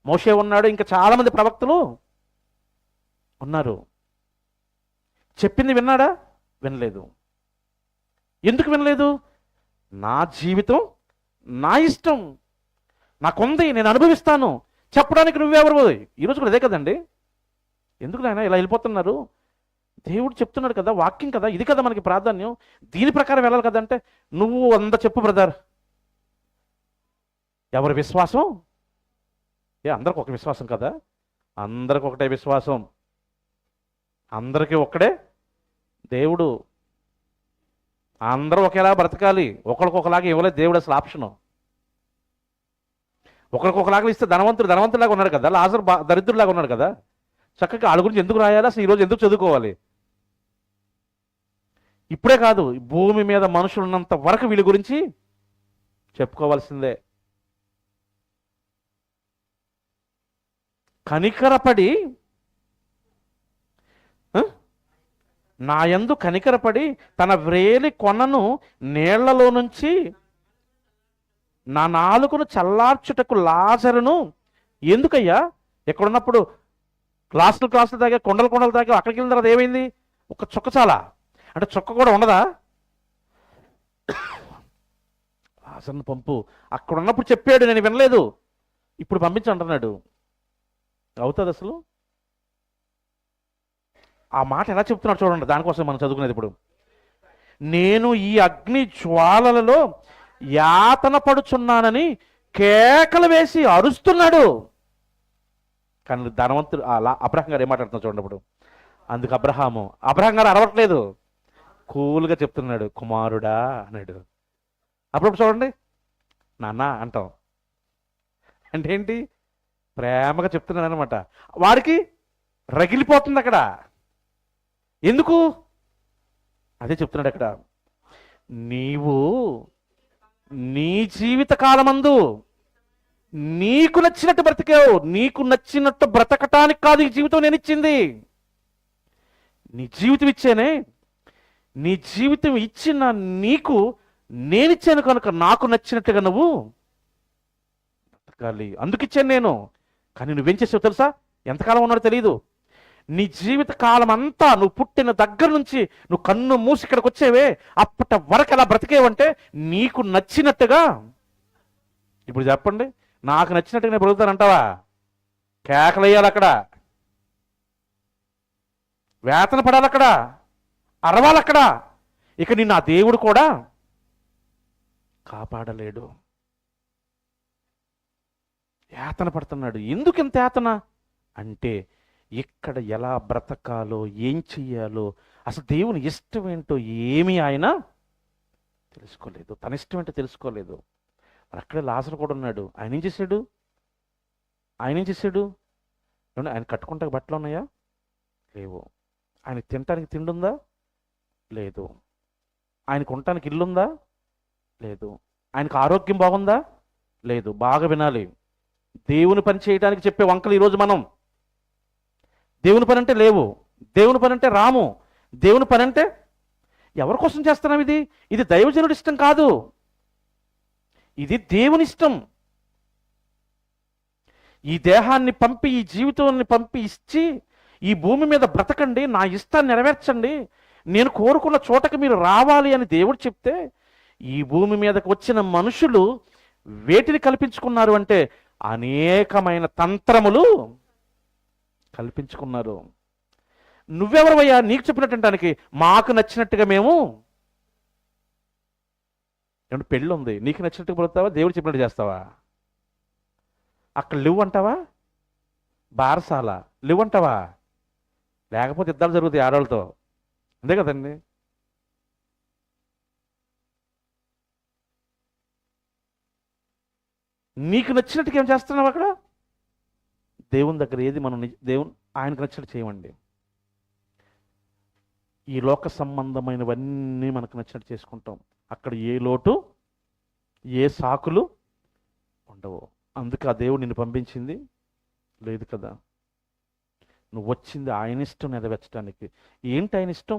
మోషే ఉన్నాడు, ఇంకా చాలామంది ప్రవక్తలు ఉన్నారు. చెప్పింది విన్నాడా? వినలేదు. ఎందుకు వినలేదు? నా జీవితం నా ఇష్టం, నాకుంది, నేను అనుభవిస్తాను చెప్పడానికి నువ్వెవరు? ఈరోజు కూడా అదే కదండి. ఎందుకు నాయన ఇలా వెళ్ళిపోతున్నారు? దేవుడు చెప్తున్నాడు కదా, వాక్యం కదా, ఇది కదా మనకి ప్రాధాన్యం, దీని ప్రకారం వెళ్ళాలి కదంటే నువ్వు చెప్పు బ్రదర్. ఎవరి విశ్వాసం? అందరికి ఒక విశ్వాసం కదా? అందరికి ఒకటే విశ్వాసం, అందరికీ ఒక్కడే దేవుడు. అందరూ ఒకేలా బ్రతకాలి. ఒకరికొకలాగా ఇవ్వలేదు దేవుడు అసలు ఆప్షను. ఒకరికొకలాగా ఇస్తే ధనవంతుడిలాగా ఉన్నాడు కదా, లాజరు దరిద్రులాగా ఉన్నాడు కదా. చక్కగా వాళ్ళ గురించి ఎందుకు రాయాలి అసలు? ఈరోజు ఎందుకు చదువుకోవాలి? ఇప్పుడే కాదు, భూమి మీద మనుషులు ఉన్నంత వరకు వీళ్ళ గురించి చెప్పుకోవాల్సిందే. కనికరపడి, నా యందు కనికరపడి తన వ్రేలి కొనను నీళ్లలో నుంచి నా నాలుకను చల్లార్చుటకు లాజరును. ఎందుకయ్యా? ఎక్కడున్నప్పుడు క్లాసులు తాగా, కొండలు తాగా, అక్కడికి వెళ్ళిన తర్వాత ఏమైంది? ఒక చుక్క చాలా, అంటే చుక్క కూడా ఉండదా? లాజరును పంపు. అక్కడ ఉన్నప్పుడు చెప్పాడు, నేను వినలేదు, ఇప్పుడు పంపించంటున్నాడు. అవుతుంది అసలు? ఆ మాట ఎలా చెప్తున్నాడు చూడండి. దానికోసం మనం చదువుకునేది ఇప్పుడు. నేను ఈ అగ్ని జ్వాలలలో యాతన పడుచున్నానని కేకలు వేసి అరుస్తున్నాడు. కానీ ధనవంతుడు అలా అబ్రహాం గారు ఏమాట్లాడుతున్నా చూడండి ఇప్పుడు. అందుకు అబ్రహాం గారు అరవట్లేదు, కూల్గా చెప్తున్నాడు, కుమారుడా అన్నాడు. అప్పుడప్పుడు చూడండి నాన్న అంటాం అంటే ఏంటి, ప్రేమగా చెప్తున్నాడు అనమాట. వాడికి రగిలిపోతుంది అక్కడ. ఎందుకు? అదే చెప్తున్నాడు అక్కడ, నీవు నీ జీవిత కాలమందు నీకు నచ్చినట్టు బ్రతికావు. నీకు నచ్చినట్టు బ్రతకటానికి కాదు ఈ జీవితం నేను ఇచ్చింది. నీ జీవితం ఇచ్చానే, నీ జీవితం ఇచ్చిన నీకు నేనిచ్చాను కనుక నాకు నచ్చినట్టుగా నువ్వు బ్రతకాలి. అందుకు ఇచ్చాను నేను. కానీ నువ్వేం చేసావు తెలుసా? ఎంతకాలం ఉన్నాడో తెలియదు. నీ జీవిత కాలం అంతా నువ్వు పుట్టిన దగ్గర నుంచి నువ్వు కన్ను మూసి ఇక్కడికి వచ్చేవే, అప్పటి వరకు ఎలా బ్రతికేవంటే నీకు నచ్చినట్టుగా. ఇప్పుడు చెప్పండి, నాకు నచ్చినట్టుగా నేను బ్రతుకుతానంటావా? కేకలయ్యాలి అక్కడ, వేతన పడాలి అక్కడ, అరవాలి అక్కడ. ఇక నిన్ను ఆ దేవుడు కూడా కాపాడలేడు. యాతన పడుతున్నాడు. ఎందుకు ఇంత యాతన అంటే, ఇక్కడ ఎలా బ్రతకాలో ఏం చెయ్యాలో అసలు దేవుని ఇష్టం ఏంటో ఏమీ ఆయన తెలుసుకోలేదు. తన ఇష్టం ఏంటో తెలుసుకోలేదు. మరి అక్కడే లాజరు కూడా ఉన్నాడు. ఆయన ఏం చేశాడు? ఆయన కట్టుకుంటానికి బట్టలు ఉన్నాయా? లేవు. ఆయన తినటానికి తిండి ఉందా? లేదు. ఆయనకు ఉండటానికి ఇల్లు ఉందా? లేదు. ఆయనకు ఆరోగ్యం బాగుందా? లేదు. బాగా వినాలి. దేవుని పని చేయడానికి చెప్పే వంకలు ఈరోజు మనం. దేవుని పని అంటే లేవు, దేవుని పని అంటే రాము, దేవుని పని అంటే ఎవరి కోసం చేస్తున్నాం? ఇది దైవజనుడి ఇష్టం కాదు, ఇది దేవుని ఇష్టం. ఈ దేహాన్ని పంపి, ఈ జీవితాన్ని పంపి ఇచ్చి, ఈ భూమి మీద బ్రతకండి, నా ఇష్టాన్ని నెరవేర్చండి, నేను కోరుకున్న చోటకి మీరు రావాలి అని దేవుడు చెప్తే, ఈ భూమి మీదకి వచ్చిన మనుషులు వేటిని కల్పించుకున్నారు అంటే అనేకమైన తంత్రములు కల్పించుకున్నారు. నువ్వెవరవయ్యా నీకు చెప్పినట్టు మాకు నచ్చినట్టుగా మేము? ఏమంటే పెళ్ళి ఉంది, నీకు నచ్చినట్టుగా బ్రతుకుతావా? దేవుడు చెప్పినట్టు చేస్తావా? అక్కడ లివ్ అంటావా? బారసాల లివ్ అంటావా? లేకపోతే యుద్ధాలు జరుగుతాయి ఆడవాళ్ళతో, అంతే కదండి. నీకు నచ్చినట్టుగా ఏం చేస్తున్నావు అక్కడ? దేవుని దగ్గర ఏది మనం దేవుని ఆయనకు నచ్చినట్టు చేయమండి. ఈ లోక సంబంధమైనవన్నీ మనకు నచ్చినట్టు చేసుకుంటాం. అక్కడ ఏ లోటు, ఏ సాకులు ఉండవు. అందుకే ఆ దేవుడు నిన్ను పంపించింది లేదు కదా. నువ్వు వచ్చింది ఆయన ఇష్టం నెరవేర్చడానికి. ఏంటి ఆయన ఇష్టం?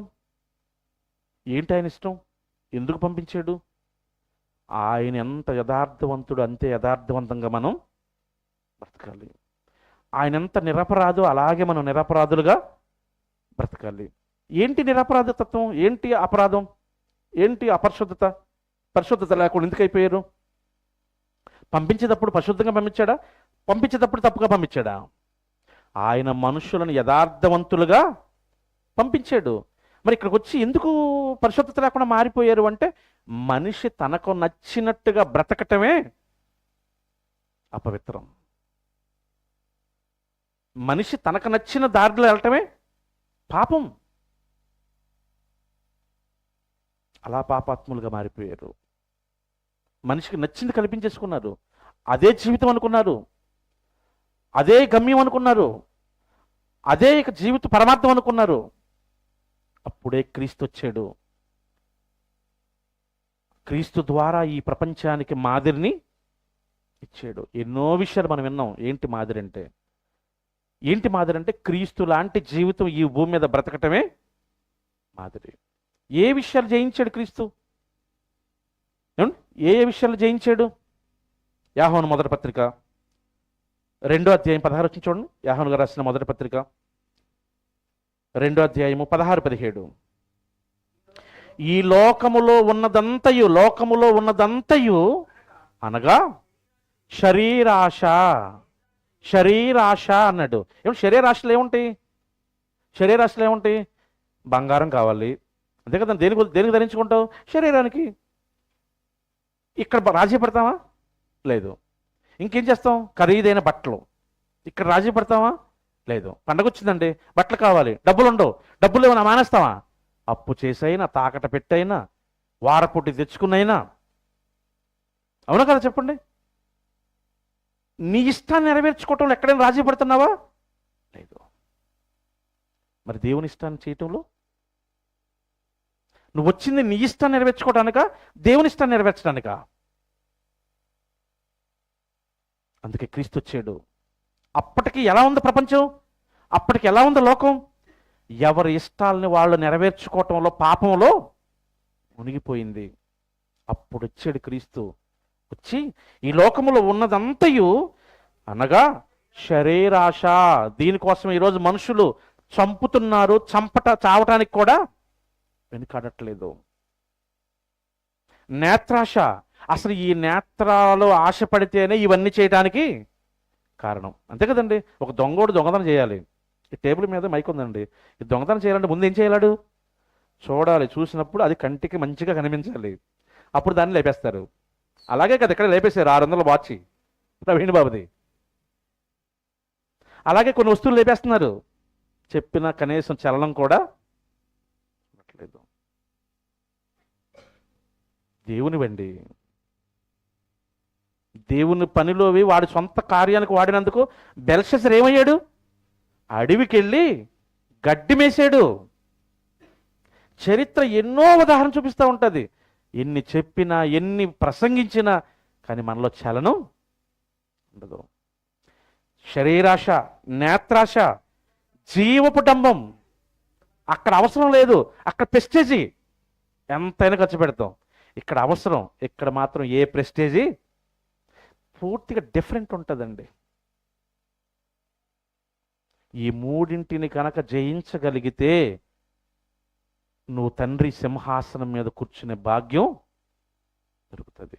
ఎందుకు పంపించాడు? ఆయన ఎంత యథార్థవంతుడు అంతే యథార్థవంతంగా మనం బ్రతకాలి. ఆయన ఎంత నిరపరాధు అలాగే మనం నిరపరాధులుగా బ్రతకాలి. ఏంటి నిరపరాధ తత్వం? ఏంటి అపరాధం? ఏంటి అపరిశుద్ధత? పరిశుద్ధత లేకుండా ఎందుకు అయిపోయారు? పంపించేటప్పుడు పరిశుద్ధంగా పంపించాడా? పంపించేటప్పుడు తప్పుగా పంపించాడా? ఆయన మనుషులను యథార్థవంతులుగా పంపించాడు. మరి ఇక్కడికి వచ్చి ఎందుకు పరిశుద్ధత లేకుండా మారిపోయారు అంటే, మనిషి తనకు నచ్చినట్టుగా బ్రతకటమే అపవిత్రం. మనిషి తనకు నచ్చిన దారిలో వెళ్ళటమే పాపం. అలా పాపాత్ములుగా మారిపోయారు. మనిషికి నచ్చింది కల్పించేసుకున్నారు. అదే జీవితం అనుకున్నారు, అదే గమ్యం అనుకున్నారు, అదే ఇక జీవిత పరమార్థం అనుకున్నారు. అప్పుడే క్రీస్తు వచ్చాడు. క్రీస్తు ద్వారా ఈ ప్రపంచానికి మాదిరిని ఇచ్చాడు. ఎన్నో విషయాలు మనం విన్నాం. ఏంటి మాదిరి అంటే క్రీస్తు లాంటి జీవితం ఈ భూమి మీద బ్రతకటమే మాదిరి. ఏ విషయాలు జయించాడు క్రీస్తు? ఏ విషయాలు జయించాడు? యోహాను మొదటి పత్రిక 2వ అధ్యాయం 16 వచ్చి చూడండి. యోహాను గారు రాసిన మొదటి పత్రిక 2వ అధ్యాయము 16-17. ఈ లోకములో ఉన్నదంతయు అనగా శరీరాశ అన్నాడు. శరీరాశలు ఏముంటాయి? బంగారం కావాలి, అంతే కదా. దేనికి ధరించుకుంటావు? శరీరానికి. ఇక్కడ రాజీ పడతామా? లేదు. ఇంకేం చేస్తాం? ఖరీదైన బట్టలు. ఇక్కడ రాజీ పడతామా? లేదు. పండగ వచ్చిందండి, బట్టలు కావాలి, డబ్బులు ఉండవు, డబ్బులు ఏమైనా మానేస్తావా? అప్పు చేసైనా, తాకట పెట్టైనా, వారపుట్టి తెచ్చుకున్నైనా. అవునా కదా చెప్పండి? నీ ఇష్టాన్ని నెరవేర్చుకోవటంలో ఎక్కడైనా రాజీ పడుతున్నావా? లేదు. మరి దేవుని ఇష్టాన్ని చేయటంలో నువ్వు వచ్చింది నీ ఇష్టాన్ని నెరవేర్చుకోవడానికా, దేవుని ఇష్టాన్ని నెరవేర్చడానికా? అందుకే క్రీస్తు వచ్చాడు. అప్పటికి ఎలా ఉంది ప్రపంచం? అప్పటికి ఎలా ఉంది లోకం? ఎవరి ఇష్టాలని వాళ్ళు నెరవేర్చుకోవటంలో, పాపంలో మునిగిపోయింది. అప్పుడు వచ్చాడు క్రీస్తు. వచ్చి ఈ లోకములో ఉన్నదంతయు, అనగా శరీరాశ, దీనికోసం ఈరోజు మనుషులు చంపుతున్నారు, చావటానికి కూడా వెనుకాడట్లేదు. నేత్రాశ, అసలు ఈ నేత్రాలు ఆశపడితేనే ఇవన్నీ చేయడానికి కారణం. అంతే కదండి. ఒక దొంగోడు దొంగతనం చేయాలి. ఈ టేబుల్ మీద మైక్ ఉందండి. ఈ దొంగతనం చేయాలంటే ముందు ఏం చేయాలాడు? చూడాలి, చూసినప్పుడు అది కంటికి మంచిగా కనిపించాలి, అప్పుడు దాన్ని లేపేస్తారు. అలాగే కదా ఇక్కడ లేపేశారు 600 వాచి ప్రవీణ్ బాబుది. అలాగే కొన్ని వస్తువులు లేపేస్తున్నారు, చెప్పిన కనీసం చలనం కూడా ఉండట్లేదు. దేవునివండి, దేవుని పనిలోవి వాడి సొంత కార్యానికి వాడినందుకు బెల్షస్సర్ ఏమయ్యాడు? అడవికి వెళ్ళి గడ్డి మేసాడు. చరిత్ర ఎన్నో ఉదాహరణ చూపిస్తూ ఉంటుంది. ఎన్ని చెప్పినా, ఎన్ని ప్రసంగించినా కానీ మనలో చలనం ఉండదు. శరీరాశ, నేత్రాశ, జీవపు డంబం. అక్కడ అవసరం లేదు, అక్కడ ప్రెస్టేజీ ఎంతైనా ఖర్చు పెడతాం. ఇక్కడ అవసరం, ఇక్కడ మాత్రం ఏ ప్రెస్టేజీ, పూర్తిగా డిఫరెంట్ ఉంటుందండి. ఈ మూడింటిని కనుక జయించగలిగితే నువ్వు తండ్రి సింహాసనం మీద కూర్చునే భాగ్యం దొరుకుతుంది.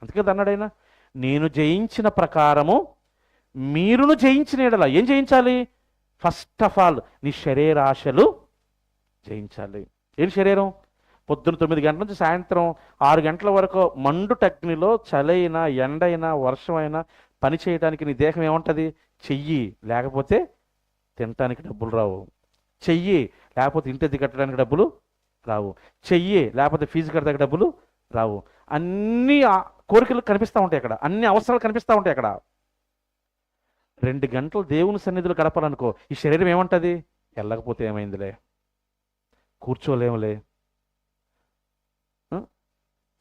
అందుకే అన్నాడైనా, నేను జయించిన ప్రకారము మీరును జయించిన యెడల ఏం జయించాలి? ఫస్ట్ ఆఫ్ ఆల్ నీ శరీరాశలు జయించాలి. ఏం శరీరం? పొద్దున్న 9 గంటల నుంచి సాయంత్రం 6 గంటల వరకు మండుటగ్నిలో చలైనా, ఎండైనా, వర్షమైనా పని చేయడానికి నీ దేహం ఏముంటుంది? చెయ్యి లేకపోతే తినటానికి డబ్బులు రావు, చెయ్యి లేకపోతే ఇంటి కట్టడానికి డబ్బులు రావు, చెయ్యి లేకపోతే ఫీజు కట్టడానికి డబ్బులు రావు. అన్ని కోరికలు కనిపిస్తూ ఉంటాయి అక్కడ, అన్ని అవసరాలు కనిపిస్తూ ఉంటాయి అక్కడ. 2 గంటలు దేవుని సన్నిధిలో గడపాలనుకో, ఈ శరీరం ఏమంటుంది? వెళ్ళకపోతే ఏమైందిలే, కూర్చోలేములే.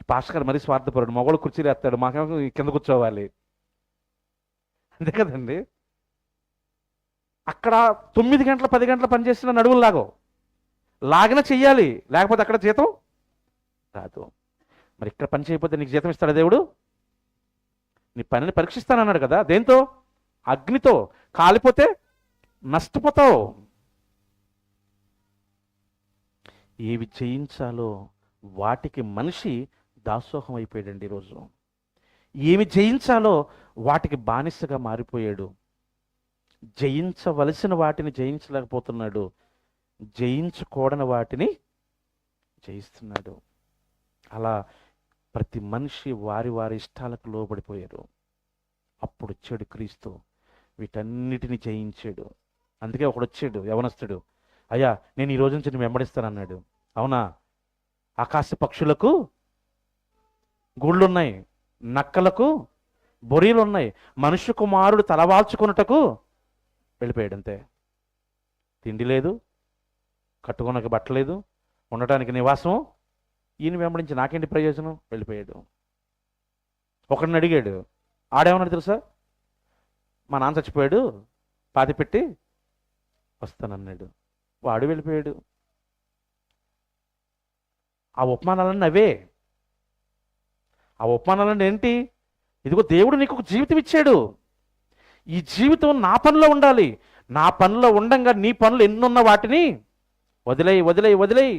పాస్టర్ గారు మరీ స్వార్థపరుడు, మగవాళ్ళు కుర్చీలు వేస్తాడు, మాకేమో కింద కూర్చోవాలి. అంతే కదండి. అక్కడ 9 గంటలు 10 గంటలు పనిచేసిన నడువులు లాగిన చెయ్యాలి, లేకపోతే అక్కడ జీతం రాదు. మరి ఇక్కడ పని చేయకపోతే నీకు జీతం ఇస్తాడా దేవుడు? నీ పనిని పరీక్షిస్తానన్నాడు కదా. దేంతో? అగ్నితో. కాలిపోతే నష్టపోతావు. ఏవి జయించాలో వాటికి మనిషి దాసోహం అయిపోయాడండి ఈరోజు. ఏమి జయించాలో వాటికి బానిసగా మారిపోయాడు. జయించవలసిన వాటిని జయించలేకపోతున్నాడు, జయించకూడని వాటిని జయిస్తున్నాడు. అలా ప్రతి మనిషి వారి వారి ఇష్టాలకు లోబడిపోయారు. అప్పుడు వచ్చాడు క్రీస్తు, వీటన్నిటిని జయించాడు. అందుకే ఒకడు వచ్చాడు యవనస్తుడు, అయ్యా నేను ఈ రోజు నుంచి నేను వెంబడిస్తానన్నాడు. అవునా? ఆకాశ పక్షులకు గూళ్ళున్నాయి, నక్కలకు బొరీలున్నాయి, మనుష్య కుమారుడు తలవాల్చుకున్నటకు వెళ్ళిపోయాడు. అంతే. తిండి లేదు, కట్టుకోనకి బట్టలేదు, ఉండటానికి నివాసం. ఈయన వెంబడించి నాకేంటి ప్రయోజనం? వెళ్ళిపోయాడు. ఒకడిని అడిగాడు, ఆడేమన్నాడు తెలుసా? మా నాన్న చచ్చిపోయాడు, పాతి పెట్టి వస్తానన్నాడు. వాడు వెళ్ళిపోయాడు. ఆ ఉపమానాలన్నీ అవే. ఆ ఉపమానాలన్నీ ఏంటి? ఇదిగో దేవుడు నీకు ఒక జీవితం ఇచ్చాడు, ఈ జీవితం నా పనిలో ఉండాలి, నా పనిలో ఉండంగా నీ పనులు ఎన్నున్న వాటిని వదిలేయి వదిలేయి వదిలేయి.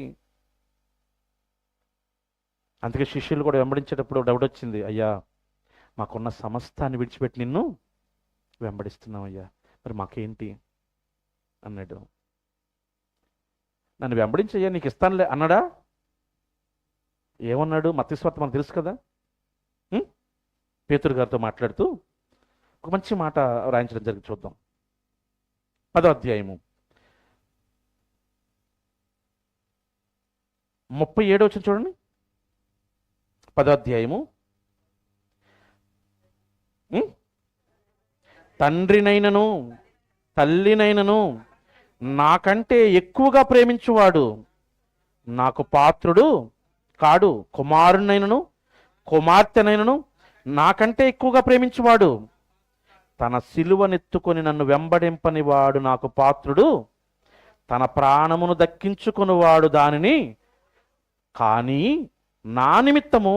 అందుకే శిష్యులు కూడా వెంబడించేటప్పుడు డౌట్ వచ్చింది, అయ్యా మాకున్న సమస్తాన్ని విడిచిపెట్టి నిన్ను వెంబడిస్తున్నాం అయ్యా, మరి మాకేంటి అన్నాడు. నన్ను వెంబడించయ్యా నీకు ఇస్తానులే అన్నాడా? ఏమన్నాడు? మత్తయి సువార్త మనకు తెలుసు కదా. పేతురు గారితో మాట్లాడుతూ ఒక మంచి మాట రాయించడం జరిగింది. చూద్దాం. 10వ అధ్యాయము 37 వచ్చిన చూడండి. 10వ అధ్యాయము. తండ్రినైనను తల్లినైనను నాకంటే ఎక్కువగా ప్రేమించువాడు నాకు పాత్రుడు కాడు. కుమారునైనను కుమార్తెనైనను నాకంటే ఎక్కువగా ప్రేమించువాడు తన సిలువనెత్తుకొని నన్ను వెంబడింపని వాడు నాకు పాత్రుడు. తన ప్రాణమును దక్కించుకునివాడు దానిని, కానీ నా నిమిత్తము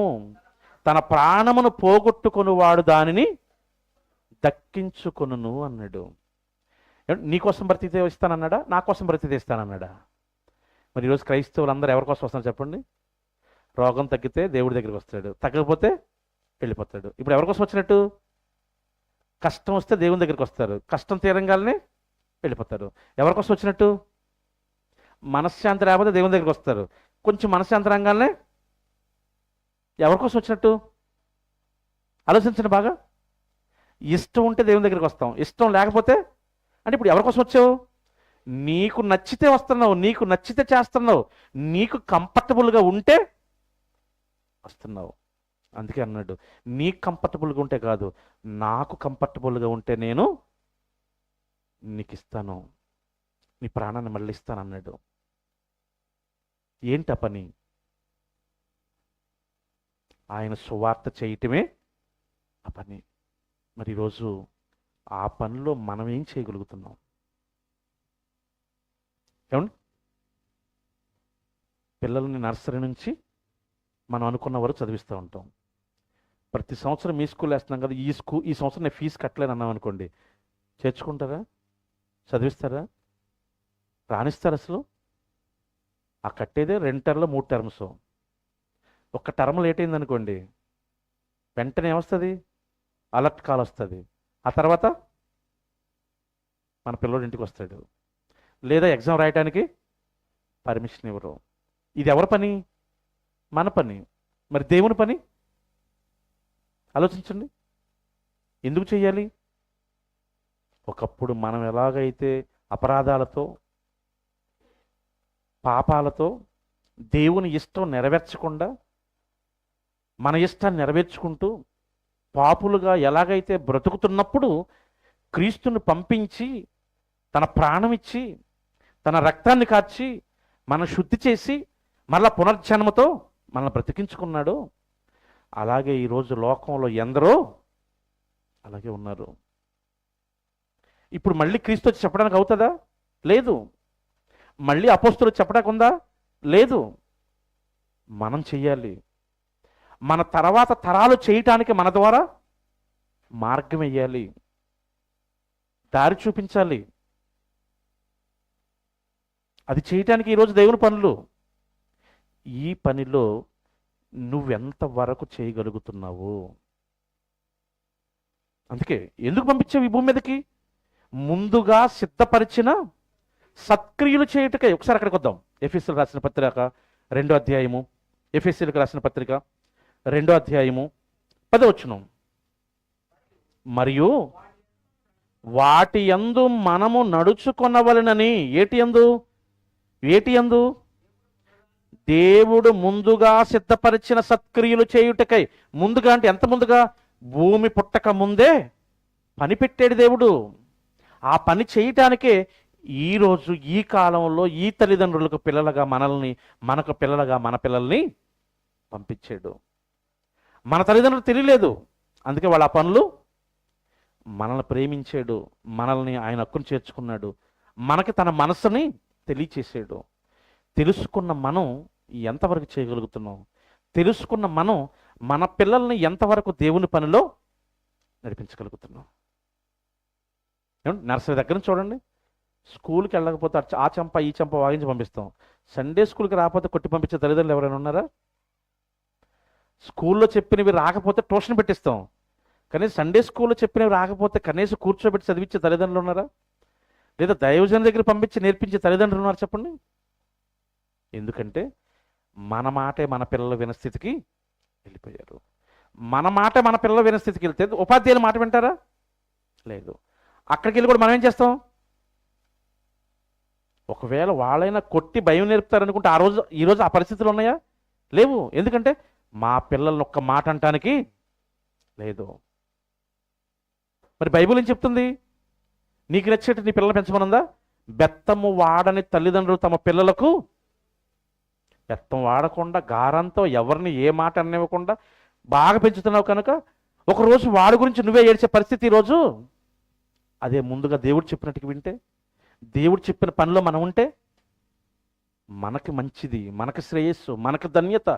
తన ప్రాణమును పోగొట్టుకునివాడు దానిని దక్కించుకొనును అన్నాడు. నీకోసం బ్రతికితే ఇస్తానన్నాడా? నా కోసం బ్రతికితే ఇస్తానన్నాడా? మరి ఈరోజు క్రైస్తవులు అందరూ ఎవరి కోసం వస్తున్నారు చెప్పండి? రోగం తగ్గితే దేవుడి దగ్గరికి వస్తాడు, తగ్గకపోతే వెళ్ళిపోతాడు. ఇప్పుడు ఎవరి కోసం వచ్చినట్టు? కష్టం వస్తే దేవుని దగ్గరికి వస్తారు, కష్టం తీరంగానే వెళ్ళిపోతారు. ఎవరి కోసం వచ్చినట్టు? మనశ్శాంతి రాకపోతే దేవుని దగ్గరికి వస్తారు, కొంచెం మనశ్శాంతి రంగానే ఎవరి కోసం వచ్చినట్టు? ఆలోచించండి బాగా. ఇష్టం ఉంటే దేవుని దగ్గరికి వస్తాం, ఇష్టం లేకపోతే అంటే ఇప్పుడు ఎవరి కోసం వచ్చావు? నీకు నచ్చితే వస్తున్నావు, నీకు నచ్చితే చేస్తున్నావు, నీకు కంఫర్టబుల్గా ఉంటే వస్తున్నావు. అందుకే అన్నాడు, నీకు కంఫర్టబుల్గా ఉంటే కాదు, నాకు కంఫర్టబుల్గా ఉంటే నేను నీకు ఇస్తాను, నీ ప్రాణాన్ని మళ్ళీ ఇస్తాను అన్నాడు. ఏంటి ఆ పని? ఆయన సువార్త చేయటమే ఆ పని. మరి ఈరోజు ఆ పనిలో మనం ఏం చేయగలుగుతున్నాం? ఏమండి, పిల్లల్ని నర్సరీ నుంచి మనం అనుకున్న వరకు చదివిస్తూ ఉంటాం. ప్రతి సంవత్సరం మీ స్కూల్ వేస్తున్నాం కదా, ఈ సంవత్సరం నేను ఫీజు కట్టలేను అన్నాం అనుకోండి, చేర్చుకుంటారా? చదివిస్తారా? రాణిస్తారు? అసలు ఆ కట్టేదే 2 టర్మ్లో 3 టర్మ్స్. ఒక్క టర్మ్ లేట్ అయింది అనుకోండి, వెంటనే ఏమొస్తుంది? అలర్ట్ కాల్ వస్తుంది. ఆ తర్వాత మన పిల్లోడు ఇంటికి వస్తాడు, లేదా ఎగ్జామ్ రాయడానికి పర్మిషన్ ఇవ్వరు. ఇది ఎవరి పని? మన పని. మరి దేవుని పని ఆలోచించండి, ఎందుకు చెయ్యాలి? ఒకప్పుడు మనం ఎలాగైతే అపరాధాలతో పాపాలతో దేవుని ఇష్టం నెరవేర్చకుండా మన ఇష్టాన్ని నెరవేర్చుకుంటూ పాపులుగా ఎలాగైతే బ్రతుకుతున్నప్పుడు క్రీస్తుని పంపించి తన ప్రాణం ఇచ్చి తన రక్తాన్ని కార్చి మన శుద్ధి చేసి మళ్ళా పునర్జన్మతో మనల్ని బ్రతికించుకున్నాడు, అలాగే ఈరోజు లోకంలో ఎందరో అలాగే ఉన్నారు. ఇప్పుడు మళ్ళీ క్రీస్తు వచ్చి చెప్పడానికి అవుతుందా? లేదు. మళ్ళీ అపోస్తులు చెప్పడానికి ఉందా? లేదు. మనం చెయ్యాలి. మన తర్వాత తరాలు చేయటానికి మన ద్వారా మార్గం వేయాలి, దారి చూపించాలి. అది చేయటానికి ఈరోజు దేవుని పనులు. ఈ పనిలో నువ్వెంత వరకు చేయగలుగుతున్నావు? అందుకే ఎందుకు పంపించావు ఈ భూమి మీదకి? ముందుగా సిద్ధపరిచిన సత్క్రియలు చేయుటకై. ఒకసారి అక్కడికి వద్దాం. ఎఫెసీయులకు రాసిన పత్రిక 2వ అధ్యాయము, ఎఫెసీయులకు రాసిన పత్రిక 2వ అధ్యాయము 10వ వచనం. మరియు వాటి యందు మనము నడుచుకొనవలెనని. ఏటి యందు? దేవుడు ముందుగా సిద్ధపరిచిన సత్క్రియలు చేయుటకై. ముందుగా అంటే ఎంత ముందుగా? భూమి పుట్టక ముందే పని పెట్టాడు దేవుడు. ఆ పని చేయటానికే ఈరోజు ఈ కాలంలో ఈ తల్లిదండ్రులకు పిల్లలుగా మనకు పిల్లలుగా మన పిల్లల్ని పంపించాడు. మన తల్లిదండ్రులు తెలియలేదు, అందుకే వాళ్ళ ఆ పనులు. మనల్ని ప్రేమించాడు, మనల్ని ఆయన హక్కును చేర్చుకున్నాడు, మనకి తన మనసుని తెలియచేసాడు. తెలుసుకున్న మనం ఎంతవరకు చేయగలుగుతున్నాం? తెలుసుకున్న మనం మన పిల్లల్ని ఎంతవరకు దేవుని పనిలో నడిపించగలుగుతున్నాం? నర్సరీ దగ్గర నుంచి చూడండి, స్కూల్కి వెళ్ళకపోతే ఆ చెంప ఈ చెంప వాగించి పంపిస్తాం. సండే స్కూల్కి రాకపోతే కొట్టి పంపించే తల్లిదండ్రులు ఎవరైనా ఉన్నారా? స్కూల్లో చెప్పినవి రాకపోతే ట్యూషన్ పెట్టిస్తాం, కానీ సండే స్కూల్లో చెప్పినవి రాకపోతే కనీసం కూర్చోబెట్టి చదివించే తల్లిదండ్రులు ఉన్నారా? లేదా దైవజన దగ్గర పంపించి నేర్పించే తల్లిదండ్రులు ఉన్నారు చెప్పండి? ఎందుకంటే మన మాటే మన పిల్లలు వినస్థితికి వెళ్ళిపోయారు. మన మాట మన పిల్లలు వినే స్థితికి వెళ్తే ఉపాధ్యాయుల మాట వింటారా? లేదు. అక్కడికి వెళ్ళి కూడా మనం ఏం చేస్తాం? ఒకవేళ వాళ్ళైనా కొట్టి భయం నేర్పుతారనుకుంటే ఈరోజు ఆ పరిస్థితులు ఉన్నాయా? లేవు. ఎందుకంటే మా పిల్లల్ని ఒక్క మాట అంటానికి లేదు. మరి బైబిల్ ఏం చెప్తుంది? నీకు నచ్చేట్టు నీ పిల్లలు పెంచమనుందా? బెత్తము వాడని తల్లిదండ్రులు తమ పిల్లలకు, బెత్తం వాడకుండా గారంతో ఎవరిని ఏ మాట అనివ్వకుండా బాగా పెంచుతున్నావు కనుక ఒకరోజు వాడి గురించి నువ్వే ఏడ్చే పరిస్థితి ఈరోజు. అదే ముందుగా దేవుడు చెప్పినట్టుగా వింటే, దేవుడు చెప్పిన పనిలో మనం ఉంటే మనకి మంచిది, మనకి శ్రేయస్సు, మనకి ధన్యత,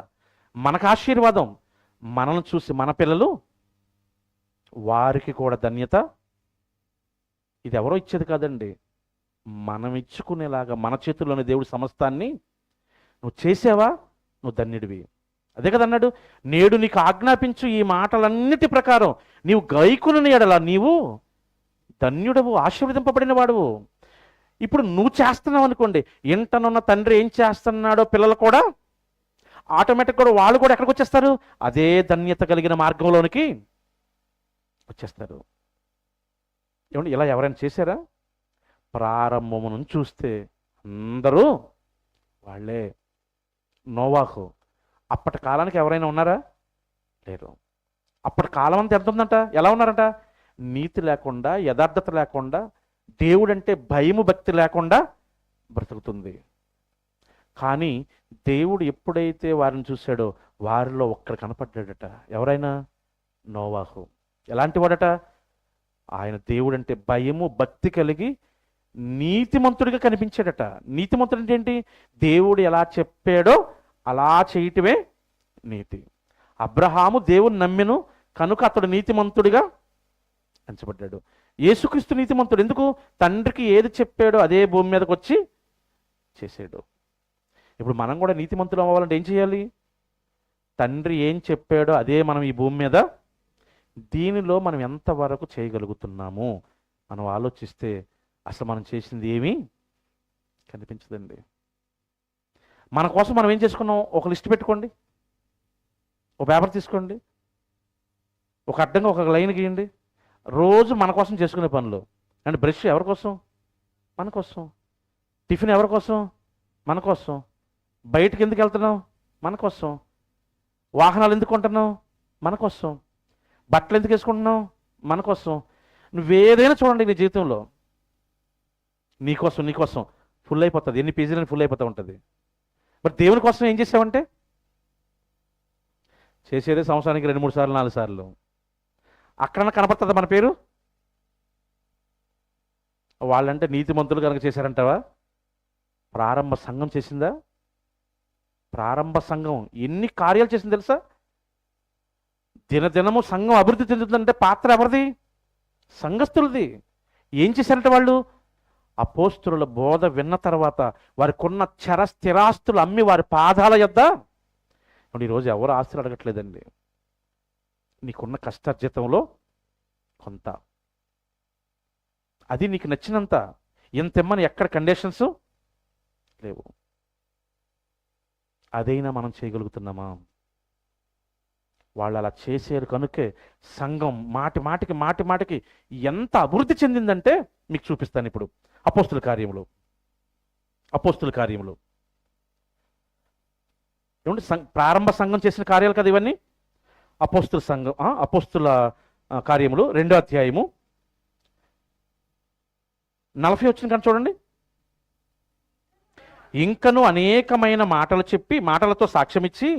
మనకు ఆశీర్వాదం. మనల్ని చూసి మన పిల్లలు వారికి కూడా ధన్యత. ఇది ఎవరో ఇచ్చేది కాదండి, మనం ఇచ్చుకునేలాగా మన చేతుల్లోని దేవుడి సమస్తాన్ని నువ్వు చేసావా, నువ్వు ధన్యుడివి. అదే కదా అన్నాడు, నేడు నీకు ఆజ్ఞాపించు ఈ మాటలన్నిటి ప్రకారం నీవు గైకొనిన యెడల నీవు ధన్యుడవు, ఆశీర్వదింపబడిన వాడువు. ఇప్పుడు నువ్వు చేస్తున్నావు అనుకోండి, ఇంటనున్న తండ్రి ఏం చేస్తున్నాడో పిల్లలు కూడా ఆటోమేటిక్ కూడా వాళ్ళు కూడా ఎక్కడికి వచ్చేస్తారు? అదే ధన్యత కలిగిన మార్గంలోనికి వచ్చేస్తారు. ఏమండి, ఇలా ఎవరైనా చేశారా? ప్రారంభము నుంచి చూస్తే అందరూ వాళ్ళే. నోవాహు, అప్పటి కాలానికి ఎవరైనా ఉన్నారా? లేరు. అప్పటి కాలం అంతా ఎంత ఉందంట? ఎలా ఉన్నారంట? నీతి లేకుండా, యథార్థత లేకుండా, దేవుడంటే భయము భక్తి లేకుండా బ్రతుకుతుంది. కానీ దేవుడు ఎప్పుడైతే వారిని చూశాడో వారిలో ఒక్కడు కనపడ్డాడట. ఎవరైనా? నోవాహు. ఎలాంటి వాడట? ఆయన దేవుడంటే భయము భక్తి కలిగి నీతిమంతుడిగా కనిపించాడట. నీతిమంతుడు అంటే ఏంటి? దేవుడు ఎలా చెప్పాడో అలా చేయటమే నీతి. అబ్రహాము దేవుని నమ్మెను కనుక అతడు నీతిమంతుడిగా ఎంచబడ్డాడు. యేసుక్రీస్తు నీతిమంతుడు. ఎందుకు? తండ్రికి ఏది చెప్పాడో అదే భూమి మీదకి వచ్చి చేశాడు. ఇప్పుడు మనం కూడా నీతిమంతులు అవ్వాలంటే ఏం చేయాలి? తండ్రి ఏం చెప్పాడో అదే మనం ఈ భూమి మీద, దీనిలో మనం ఎంతవరకు చేయగలుగుతున్నాము మనం ఆలోచిస్తే అసలు మనం చేసింది ఏమీ కనిపించదండి. మన కోసం మనం ఏం చేసుకున్నాం? ఒక లిస్ట్ పెట్టుకోండి, ఒక పేపర్ తీసుకోండి, ఒక అడ్డంగా ఒక లైన్ గీయండి. రోజు మన కోసం చేసుకునే పనులు. అండ్ బ్రష్ ఎవరి కోసం? మన కోసం. టిఫిన్ ఎవరి కోసం? మన కోసం. బయటకు ఎందుకు వెళ్తున్నావు? మన కోసం. వాహనాలు ఎందుకు కొంటున్నావు? మన కోసం. బట్టలు ఎందుకు వేసుకుంటున్నావు? మన కోసం. నువ్వేదైనా చూడండి నీ జీవితంలో నీకోసం నీకోసం ఫుల్ అయిపోతుంది. ఎన్ని పేజీలని ఫుల్ అయిపోతూ ఉంటుంది. మరి దేవుని కోసం ఏం చేసావంటే చేసేదే సంవత్సరానికి 2-3 సార్లు 4 సార్లు. అక్కడన్నా కనపడుతుందా మన పేరు? వాళ్ళంటే నీతిమంతులు కనుక చేశారంటావా? ప్రారంభ సంఘం చేసిందా? ప్రారంభ సంఘం ఎన్ని కార్యాలు చేసింది తెలుసా? దినదినము సంఘం అభివృద్ధి చెందుతుందంటే పాత్ర ఎవరిది? సంఘస్థులది. ఏం చేశారంటే వాళ్ళు అపోస్తుల బోధ విన్న తర్వాత వారికి ఉన్న స్థిరాస్తులు అమ్మి వారి పాదాల యొద్ద. ఈరోజు ఎవరు ఆస్తులు అడగట్లేదండి. నీకున్న కష్టార్జితంలో కొంత, అది నీకు నచ్చినంత ఇంతెమ్మని ఎక్కడ కండిషన్స్ లేవు. అదైనా మనం చేయగలుగుతున్నామా? వాళ్ళు అలా చేశారు కనుకే సంఘం మాటి మాటికి ఎంత అభివృద్ధి చెందిందంటే మీకు చూపిస్తాను ఇప్పుడు. అపోస్తుల కార్యములు ఏమంటే ప్రారంభ సంఘం చేసిన కార్యాలు కదా ఇవన్నీ. అపోస్తుల కార్యములు 2వ అధ్యాయము 40 వచ్చిన కానీ చూడండి. ఇంకను అనేకమైన మాటలు చెప్పి మాటలతో సాక్ష్యమిచ్చి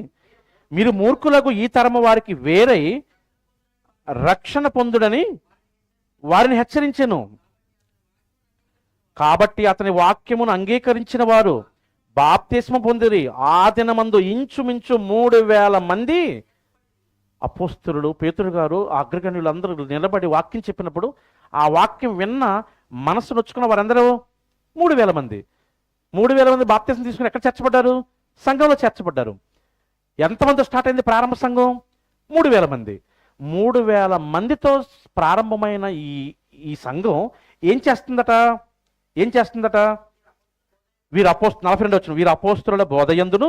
మీరు మూర్ఖులకు ఈ తరము వారికి వేరై రక్షణ పొందుడని వారిని హెచ్చరించెను. కాబట్టి అతని వాక్యమును అంగీకరించిన వారు బాప్తిస్మ పొందిరి. ఆ దినమందు ఇంచుమించు 3000 మంది అపోస్తలులు, పేతురు గారు, అగ్రగణ్యులు అందరూ నిలబడి వాక్యం చెప్పినప్పుడు ఆ వాక్యం విన్న మనసు నొచ్చుకున్న వారందరూ 3000 మంది. 3000 మంది బాప్తిస్మ తీసుకుని ఎక్కడ చేర్చబడ్డారు? సంఘంలో చేర్చబడ్డారు. ఎంతమంది స్టార్ట్ అయింది ప్రారంభ సంఘం? 3000 మంది. 3000 మందితో ప్రారంభమైన ఈ సంఘం ఏం చేస్తుందట? వీరు 42 వచ్చిన వీరు అపోస్తుల బోధ యందును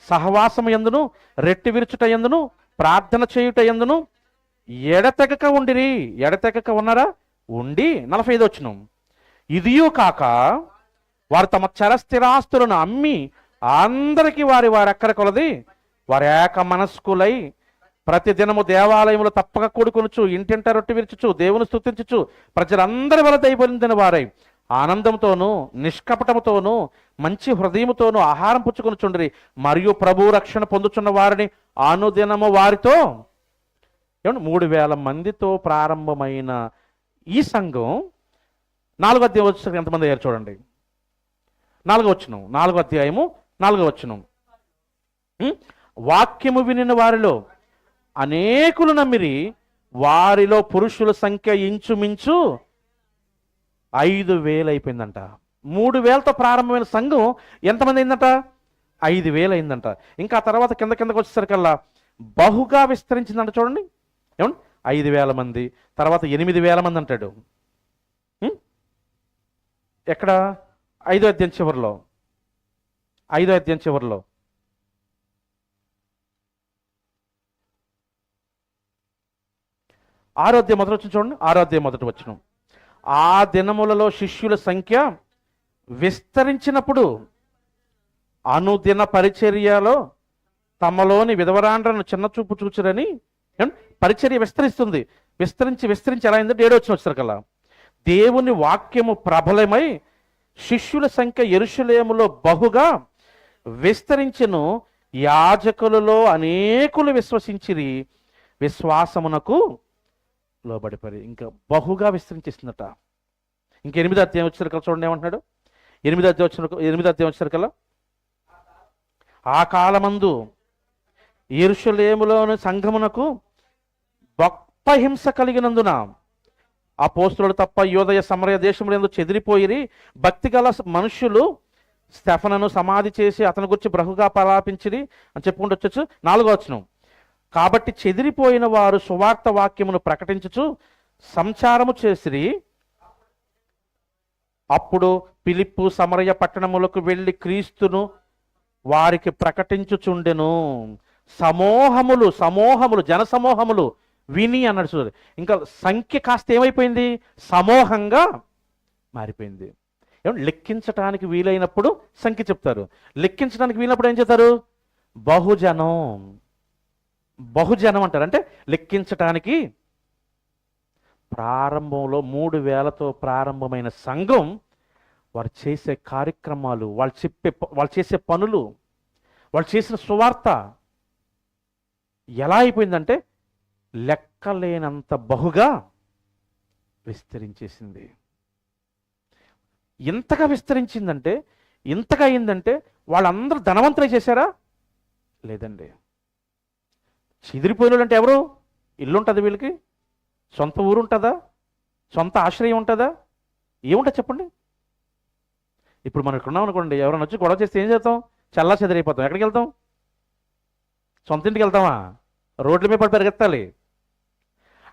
సహవాసము యందును రెట్టి విరుచుట యందును ప్రార్థన చేయుట యందును ఎడతెగక ఉండిరి. ఎడతెగక ఉన్నారా? ఉండి 45 వచనం. ఇదియూ కాక వారు తమ చరస్థిరాస్తులను అమ్మి అందరికీ వారి వారి అక్కర కొలది వారి ఏక మనస్కులై ప్రతి దినము దేవాలయములు తప్పక కూడుకొనుచు ఇంటింట రొట్టె విరుచుచు దేవుని స్తుతించుచు ప్రజలందరి వల్ల దయపొందిన వారై ఆనందంతోనూ నిష్కపటముతోనూ మంచి హృదయముతోనూ ఆహారం పుచ్చుకొనుచుండిరి. మరియు ప్రభు రక్షణ పొందుచున్న వారిని అనుదినము వారితో 3000 మందితో ప్రారంభమైన ఈ సంఘం 4వ అధ్యాయం వచ్చేసరికి ఎంతమంది అయ్యారు చూడండి. 4వ వచనం, 4వ అధ్యాయము 4వ వచనం. వాక్యము వినిన వారిలో అనేకులు నమ్మిరి. వారిలో పురుషుల సంఖ్య ఇంచుమించు 5000 అయిపోయిందంట. 3000తో ప్రారంభమైన సంఘం ఎంతమంది అయిందంట? 5000 అయిందంట. ఇంకా తర్వాత కిందకి వచ్చేసరికల్లా బహుగా విస్తరించిందంట. చూడండి ఏమండి, 5000 మంది, తర్వాత 8000 మంది అంటాడు. ఎక్కడ? 5వ అధ్యాయం చివరిలో, 5వ అధ్యాయం చివరిలో 6వ అధ్యాయం మొదటి వచ్చిన చూడండి. 6వ అధ్యాయం మొదటి వచనం. ఆ దినములలో శిష్యుల సంఖ్య విస్తరించినప్పుడు అనుదిన పరిచర్యలో తమలోని విధవరాండ్రను చిన్న చూపు చూచురని. పరిచర్య విస్తరిస్తుంది. విస్తరించి ఎలా అయిందంటే 7వ వచనం వచ్చేసరికల్లా దేవుని వాక్యము ప్రబలమై శిష్యుల సంఖ్య యెరూషలేములో బహుగా విస్తరించెను. యాజకులలో అనేకులు విశ్వసించిరి, విశ్వాసమునకు లోబడిపరి. ఇంకా బహుగా విస్తరించేసిందట. ఇంక 8వ అధ్యాయం వచ్చేసరికల్లా చూడండి ఏమంటున్నాడు. 8వ అధ్యాయం వచ్చేసరికల్లా ఆ కాలమందు యెరూషలేములోని సంఘమునకు గొప్ప హింస కలిగినందున అపోస్తలులు తప్ప యూదయ సమరయ దేశములందు చెదిరిపోయిరి. భక్తిగల మనుష్యులు స్టెఫనును సమాధి చేసి అతని గురించి బహుగా ప్రలాపించిరి అని చెప్పుకుంటూ వచ్చచ్చు. 4వ వచనం. కాబట్టి చెదిరిపోయిన వారు సువార్త వాక్యమును ప్రకటించుచు సంచారము చేసిరి. అప్పుడు ఫిలిప్పు సమరయ పట్టణములకు వెళ్ళి క్రీస్తును వారికి ప్రకటించుచుండెను. సమూహములు జన సమూహములు విని అన్నాడు చూడండి. ఇంకా సంఖ్య కాస్త ఏమైపోయింది? సమూహంగా మారిపోయింది. ఏమంటే లెక్కించటానికి వీలైనప్పుడు సంఖ్య చెప్తారు, లెక్కించడానికి వీలైనప్పుడు ఏం చెప్తారు? బహుజనం అంటారు. అంటే లెక్కించటానికి. ప్రారంభంలో 3000తో ప్రారంభమైన సంఘం వారు చేసే కార్యక్రమాలు, వాళ్ళు చేసే పనులు, వాళ్ళు చేసిన సువార్త ఎలా అయిపోయిందంటే లెక్కలేనంత బహుగా విస్తరించేసింది. ఇంతగా విస్తరించిందంటే, ఇంతగా అయిందంటే వాళ్ళందరూ ధనవంతులై చేశారా? లేదండి. చెదిరిపోయిన అంటే ఎవరు? ఇల్లు ఉంటుంది వీళ్ళకి, సొంత ఊరు ఉంటుందా, సొంత ఆశ్రయం ఉంటుందా, ఏముంటుంది చెప్పండి? ఇప్పుడు మనం ఇక్కడ ఉన్నాం అనుకోండి, ఎవరైనా వచ్చి గొడవ చేస్తే ఏం చేస్తాం? చల్లా చెదిరైపోతాం. ఎక్కడికి వెళ్తాం? సొంత ఇంటికి వెళ్తామా? రోడ్ల మీద పడి పరిగెత్తాలి.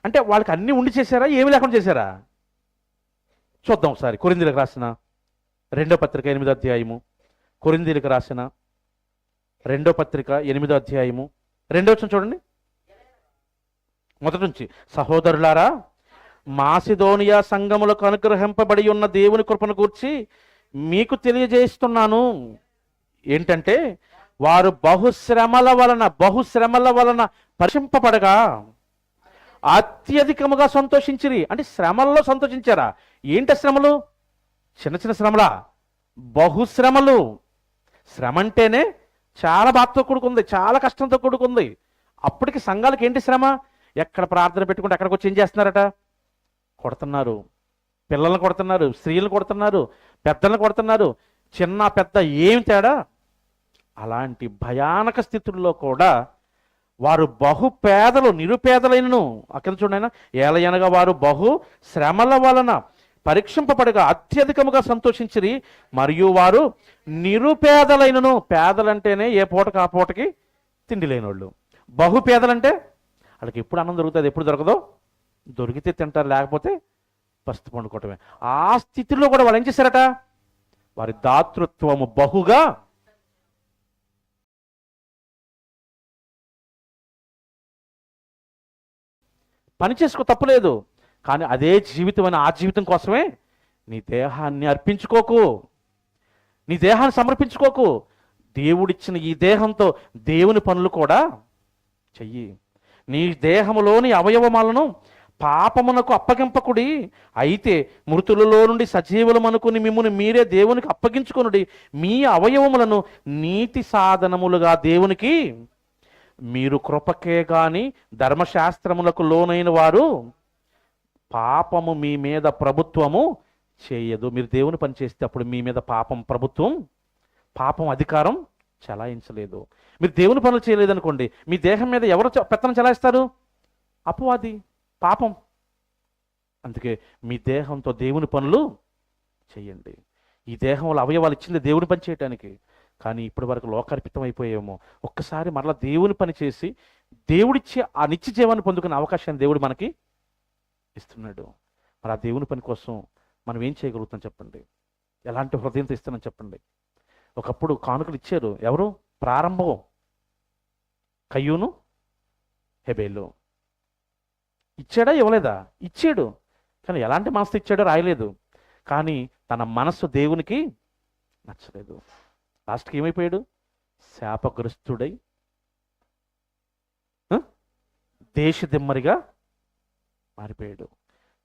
అంటే వాళ్ళకి అన్నీ ఉండి చేశారా, ఏమి లేకుండా చేశారా? చూద్దాం ఒకసారి. కొరింథీయులకు రాసిన 2వ పత్రిక 8వ అధ్యాయము. కొరింథీయులకు రాసిన 2వ పత్రిక 8వ అధ్యాయము 2వ వచనం చూడండి. మొదటి నుంచి. సహోదరులారా, మాసిదోనియా సంఘములకు అనుగ్రహింపబడి ఉన్న దేవుని కృపను గూర్చి మీకు తెలియజేస్తున్నాను. ఏంటంటే వారు బహుశ్రమల వలన పరిశింపబడగా అత్యధికముగా సంతోషించిరి. అంటే శ్రమల్లో సంతోషించారా? ఏంటి శ్రమలు? చిన్న చిన్న శ్రమలా? బహుశ్రమలు. శ్రమ అంటేనే చాలా బాధతో కూడుకుంది, చాలా కష్టంతో కూడుకుంది. అప్పటికి సంఘాలకు ఏంటి శ్రమ? ఎక్కడ ప్రార్థన పెట్టుకుంటే అక్కడికి వచ్చి ఏం చేస్తున్నారట? కొడుతున్నారు. పిల్లల్ని కొడుతున్నారు, స్త్రీలను కొడుతున్నారు, పెద్దలను కొడుతున్నారు. చిన్న పెద్ద ఏమి తేడా? అలాంటి భయానక స్థితుల్లో కూడా వారు బహుపేదలు, నిరుపేదలైనను. అక్కడ చూడండి, ఏలయనగా వారు బహు శ్రమల వలన పరీక్షింపబడగా అత్యధికముగా సంతోషించిరి. మరియు వారు నిరుపేదలైనను. పేదలంటేనే ఏ పూటకు ఆ పూటకి తిండి లేనోళ్ళు. బహుపేదలంటే వాళ్ళకి ఎప్పుడు అన్నం దొరుకుతుంది, ఎప్పుడు దొరకదో, దొరికితే తింటారు, లేకపోతే పస్తు పండుకోవటమే. ఆ స్థితిలో కూడా వాళ్ళు ఏం చేశారట? వారి దాతృత్వము బహుగా పని చేసుకో, తప్పులేదు. కానీ అదే జీవితం అని ఆ జీవితం కోసమే నీ దేహాన్ని అర్పించుకోకు, నీ దేహాన్ని సమర్పించుకోకు. దేవుడిచ్చిన ఈ దేహంతో దేవుని పనులు కూడా చెయ్యి. నీ దేహములోని అవయవములను పాపమునకు అప్పగింపకుడి, అయితే మృతులలో నుండి సజీవులమనుకుని మిమ్మును మీరే దేవునికి అప్పగించుకొనుడి. మీ అవయవములను నీతి సాధనములుగా దేవునికి మీరు కృపకే గాని ధర్మశాస్త్రములకు లోనైన వారు పాపము మీ మీద ప్రభుత్వము చేయదు. మీరు దేవుని పని చేస్తే అప్పుడు మీ మీద పాపం అధికారం చెలాయించలేదు. మీరు దేవుని పనులు చేయలేదనుకోండి, మీ దేహం మీద ఎవరు పెత్తనం చెలాయిస్తారు? అపవాది, పాపం. అందుకే మీ దేహంతో దేవుని పనులు చేయండి. ఈ దేహంలో అవయవాలు ఇచ్చింది దేవుని పని చేయటానికి, కానీ ఇప్పటి వరకు లోకార్పితం అయిపోయేమో. ఒక్కసారి మరలా దేవుని పని చేసి దేవుడిచ్చే ఆ నిత్య జీవాన్ని పొందుకునే అవకాశాన్ని దేవుడు మనకి ఇస్తున్నాడు. మరి ఆ దేవుని పని కోసం మనం ఏం చేయగలుగుతాం చెప్పండి? ఎలాంటి హృదయంతో ఇస్తున్నాం చెప్పండి? ఒకప్పుడు కానుకలు ఇచ్చారు ఎవరు? ప్రారంభం కయ్యూను హెబేలు. ఇచ్చాడా ఇవ్వలేదా? ఇచ్చాడు. కానీ ఎలాంటి మనసు ఇచ్చాడో రాయలేదు. కానీ తన మనస్సు దేవునికి నచ్చలేదు. లాస్ట్కి ఏమైపోయాడు? శాపగ్రస్తుడై దేశదిమ్మరిగా మారిపోయాడు.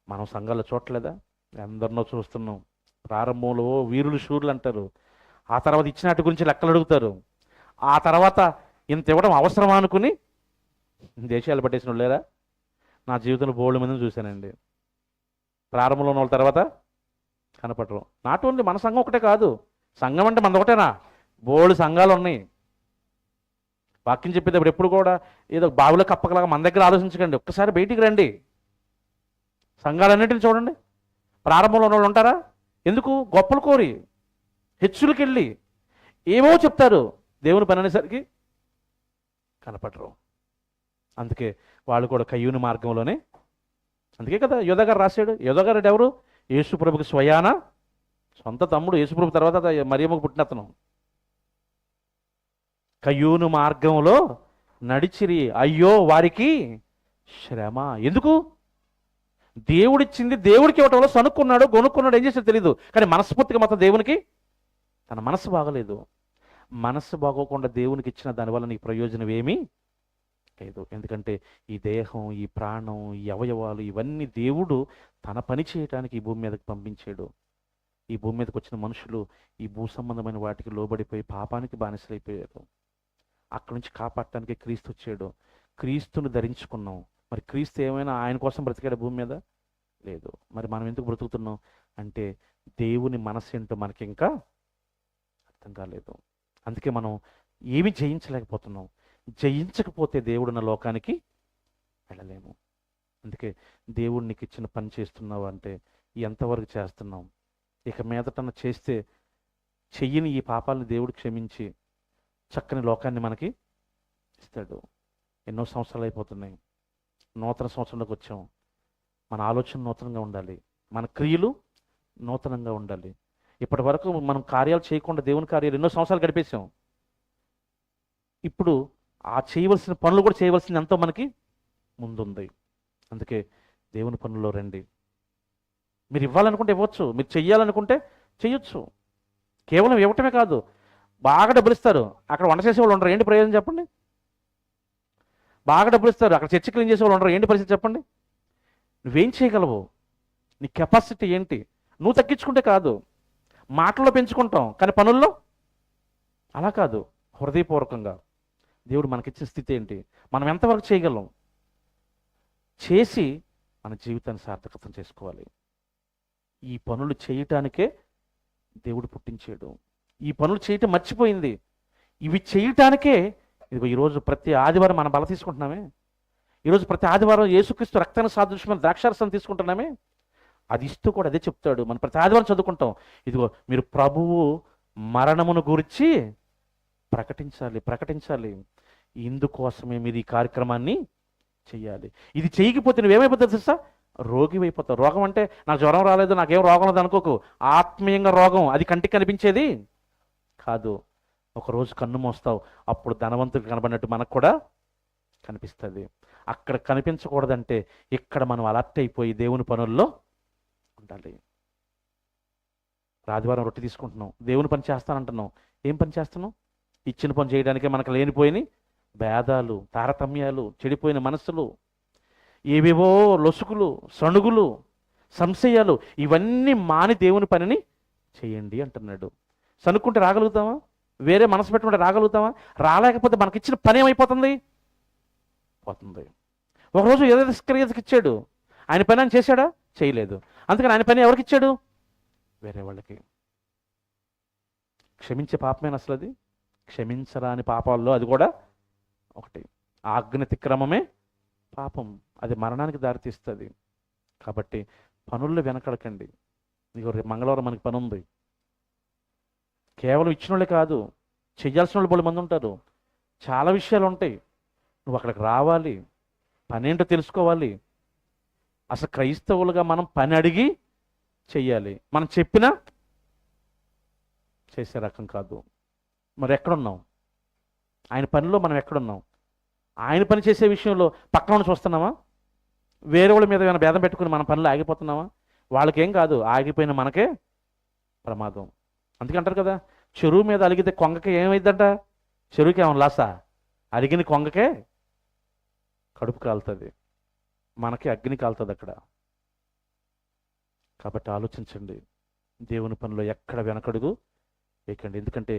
మనం సంఘాల్లో చూడలేదా? అందరినో చూస్తున్నాం. ప్రారంభంలో వీరులు శూరులు అంటారు, ఆ తర్వాత ఇచ్చిన వాటి గురించి లెక్కలు అడుగుతారు, ఆ తర్వాత ఇంత ఇవ్వడం అవసరమా అనుకుని దేశాలు పట్టేసిన వాళ్ళు లేరా? నా జీవితంలో బోల్డ్ మందిని చూశానండి. ప్రారంభంలో ఉన్న వాళ్ళ తర్వాత కనపడరు. నాట్ ఓన్లీ మన సంఘం ఒకటే కాదు, సంఘం అంటే మనది ఒకటేనా? బోల్డ్ సంఘాలు ఉన్నాయి. వాక్యం చెప్పేటప్పుడు ఎప్పుడు కూడా ఏదో బావిలో కప్పకలాగా మన దగ్గర ఆలోచించకండి. ఒక్కసారి బయటికి రండి, సంఘాలన్నింటినీ చూడండి. ప్రారంభంలో ఉన్న వాళ్ళు ఉంటారా? ఎందుకు? గొప్పలు కోరి హెచ్చులకి వెళ్ళి ఏమో చెప్తారు, దేవుని పని అనేసరికి కనపడరు. అందుకే వాళ్ళు కూడా కయ్యూని మార్గంలోనే. అందుకే కదా యోధా గారు రాశాడు. యోధా గారు ఎవరు? యేసుప్రభుకి స్వయాన సొంత తమ్ముడు. యేసుప్రభు తర్వాత మరియమ్మకు పుట్టిన అతను. కయ్యూను మార్గంలో నడిచిరి, అయ్యో వారికి శ్రమ. ఎందుకు? దేవుడిచ్చింది దేవుడికి ఇవ్వటంలో సనుక్కున్నాడు, గొనుక్కున్నాడు, ఏం చేసాడో తెలియదు. కానీ మనస్ఫూర్తిగా మాత్రం దేవునికి తన మనస్సు బాగలేదు. మనస్సు బాగోకుండా దేవునికి ఇచ్చిన దానివల్ల నీకు ప్రయోజనం ఏమీ లేదు. ఎందుకంటే ఈ దేహం, ఈ ప్రాణం, ఈ అవయవాలు ఇవన్నీ దేవుడు తన పని చేయటానికి ఈ భూమి మీదకి పంపించాడు. ఈ భూమి మీదకి వచ్చిన మనుషులు ఈ భూ సంబంధమైన వాటికి లోబడిపోయి పాపానికి బానిసలైపోయారు. అక్కడి నుంచి కాపాడటానికి క్రీస్తు వచ్చాడు. క్రీస్తుని ధరించుకున్నాం. మరి క్రీస్తు ఏమైనా ఆయన కోసం బ్రతికాడు భూమి మీద? లేదు. మరి మనం ఎందుకు బ్రతుకుతున్నాం అంటే దేవుని మనసు ఏంటో మనకి ఇంకా అర్థం కాలేదు. అందుకే మనం ఏమి జయించలేకపోతున్నాం. జయించకపోతే దేవుడున్న లోకానికి వెళ్ళలేము. అందుకే దేవుడు నీకు ఇచ్చిన పని చేస్తున్నావు అంటే ఎంతవరకు చేస్తున్నాం? ఇక మీదటన్న చేస్తే చెయ్యని ఈ పాపాలను దేవుడు క్షమించి చక్కని లోకాన్ని మనకి ఇస్తాడు. ఎన్నో సంవత్సరాలు అయిపోతున్నాయి, నూతన సంవత్సరంలోకి వచ్చాం. మన ఆలోచన నూతనంగా ఉండాలి, మన క్రియలు నూతనంగా ఉండాలి. ఇప్పటి వరకు మనం కార్యాలు చేయకుండా దేవుని కార్యాలు ఎన్నో సంవత్సరాలు గడిపేశాం. ఇప్పుడు ఆ చేయవలసిన పనులు కూడా చేయవలసింది ఎంతో మనకి ముందుంది. అందుకే దేవుని పనుల్లో రండి. మీరు ఇవ్వాలనుకుంటే ఇవ్వచ్చు, మీరు చెయ్యాలనుకుంటే చెయ్యొచ్చు. కేవలం ఇవ్వటమే కాదు, బాగా డబ్బులు ఇస్తారు, అక్కడ వంట చేసేవాళ్ళు ఉండరు, ఏంటి ప్రయోజనం చెప్పండి? బాగా డబ్బులు ఇస్తారు, అక్కడ చర్చి క్లీన్ చేసేవాళ్ళు ఉండరు, ఏంటి పరిస్థితి చెప్పండి? నువ్వేం చేయగలవు? నీ కెపాసిటీ ఏంటి? నువ్వు తగ్గించుకుంటే కాదు, మాటల్లో పెంచుకుంటాం, కానీ పనుల్లో అలా కాదు. హృదయపూర్వకంగా దేవుడు మనకిచ్చిన స్థితి ఏంటి, మనం ఎంతవరకు చేయగలం చేసి మన జీవితాన్ని సార్థకతం చేసుకోవాలి. ఈ పనులు చేయటానికే దేవుడు పుట్టించాడు. ఈ పనులు చేయటం మర్చిపోయింది. ఇవి చేయటానికే ఇదిగో ఈరోజు ప్రతి ఆదివారం మనం బల తీసుకుంటున్నామే. ఈరోజు ప్రతి ఆదివారం యేసుక్రీస్తు రక్తానికి సాదృశ్యమైన ద్రాక్షారసం తీసుకుంటున్నామే. అది ఇస్తూ కూడా అదే చెప్తాడు. మనం ప్రతి ఆదివారం చదువుకుంటాం, ఇదిగో మీరు ప్రభువు మరణమును గురించి ప్రకటించాలి. ఇందుకోసమే మీరు ఈ కార్యక్రమాన్ని చెయ్యాలి. ఇది చేయకపోతే నువ్వేమైపోతావు తెలుసా? రోగి అయిపోతావు. రోగం అంటే నాకు జ్వరం రాలేదు, నాకేం రోగం లేదు అనుకోకు. ఆత్మీయంగా రోగం, అది కంటికి కనిపించేది కాదు. ఒకరోజు కన్ను మోస్తావు, అప్పుడు ధనవంతుడికి కనబడినట్టు మనకు కూడా కనిపిస్తుంది. అక్కడ కనిపించకూడదంటే ఇక్కడ మనం అలర్ట్ అయిపోయి దేవుని పనుల్లో ఉండాలి. ఆదివారం రొట్టె తీసుకుంటున్నాం, దేవుని పని చేస్తానంటున్నాం. ఏం పని చేస్తున్నాం? ఇచ్చిన పని చేయడానికే మనకు లేనిపోయిన భేదాలు, తారతమ్యాలు, చెడిపోయిన మనసులు, ఏవేవో లొసుకులు, సణుగులు, సంశయాలు, ఇవన్నీ మాని దేవుని పనిని చేయండి అంటున్నాడు. సనుక్కుంటే రాగలుగుతామా? వేరే మనసు పెట్టుకుంటే రాగలుగుతామా? రాలేకపోతే మనకిచ్చిన పని ఏమైపోతుంది? పోతుంది. ఒకరోజు ఏదైతే ఇస్కరియోతుకి ఇచ్చాడు, ఆయన పని ఆయన చేశాడా? చేయలేదు. అందుకని ఆయన పని ఎవరికి ఇచ్చాడు? వేరే వాళ్ళకి. క్షమించే పాపమేనా అసలు అది? క్షమించరాని పాపాల్లో అది కూడా ఒకటి. ఆజ్ఞాతిక్రమమే పాపం, అది మరణానికి దారితీస్తుంది. కాబట్టి పనుల్లో వెనకడకండి. నీకు రేపు మంగళవారం మనకి పని ఉంది. కేవలం ఇచ్చిన వాళ్ళే కాదు, చెయ్యాల్సిన వాళ్ళు బోలెడు మంది ఉంటారు. చాలా విషయాలు ఉంటాయి. నువ్వు అక్కడికి రావాలి, పని ఏంటో తెలుసుకోవాలి. అసలు క్రైస్తవులుగా మనం పని అడిగి చెయ్యాలి. మనం చెప్పినా చేసే రకం కాదు. మరి ఎక్కడున్నాం? ఆయన పనిలో మనం ఎక్కడున్నాం? ఆయన పని చేసే విషయంలో పక్కన ఉన్న చూస్తున్నామా? వేరే వాళ్ళ మీద ఏమైనా భేదం పెట్టుకుని మన పనులు ఆగిపోతున్నామా? వాళ్ళకేం కాదు, ఆగిపోయిన మనకే ప్రమాదం. అందుకంటారు కదా, చెరువు మీద అలిగితే కొంగకి ఏమైందంట? చెరువుకి ఏమైనా లాసా? అలిగిన కొంగకే కడుపు కాలుతుంది, మనకి అగ్ని కాలుతుంది అక్కడ. కాబట్టి ఆలోచించండి, దేవుని పనిలో ఎక్కడ వెనకడుగు వేయకండి. ఎందుకంటే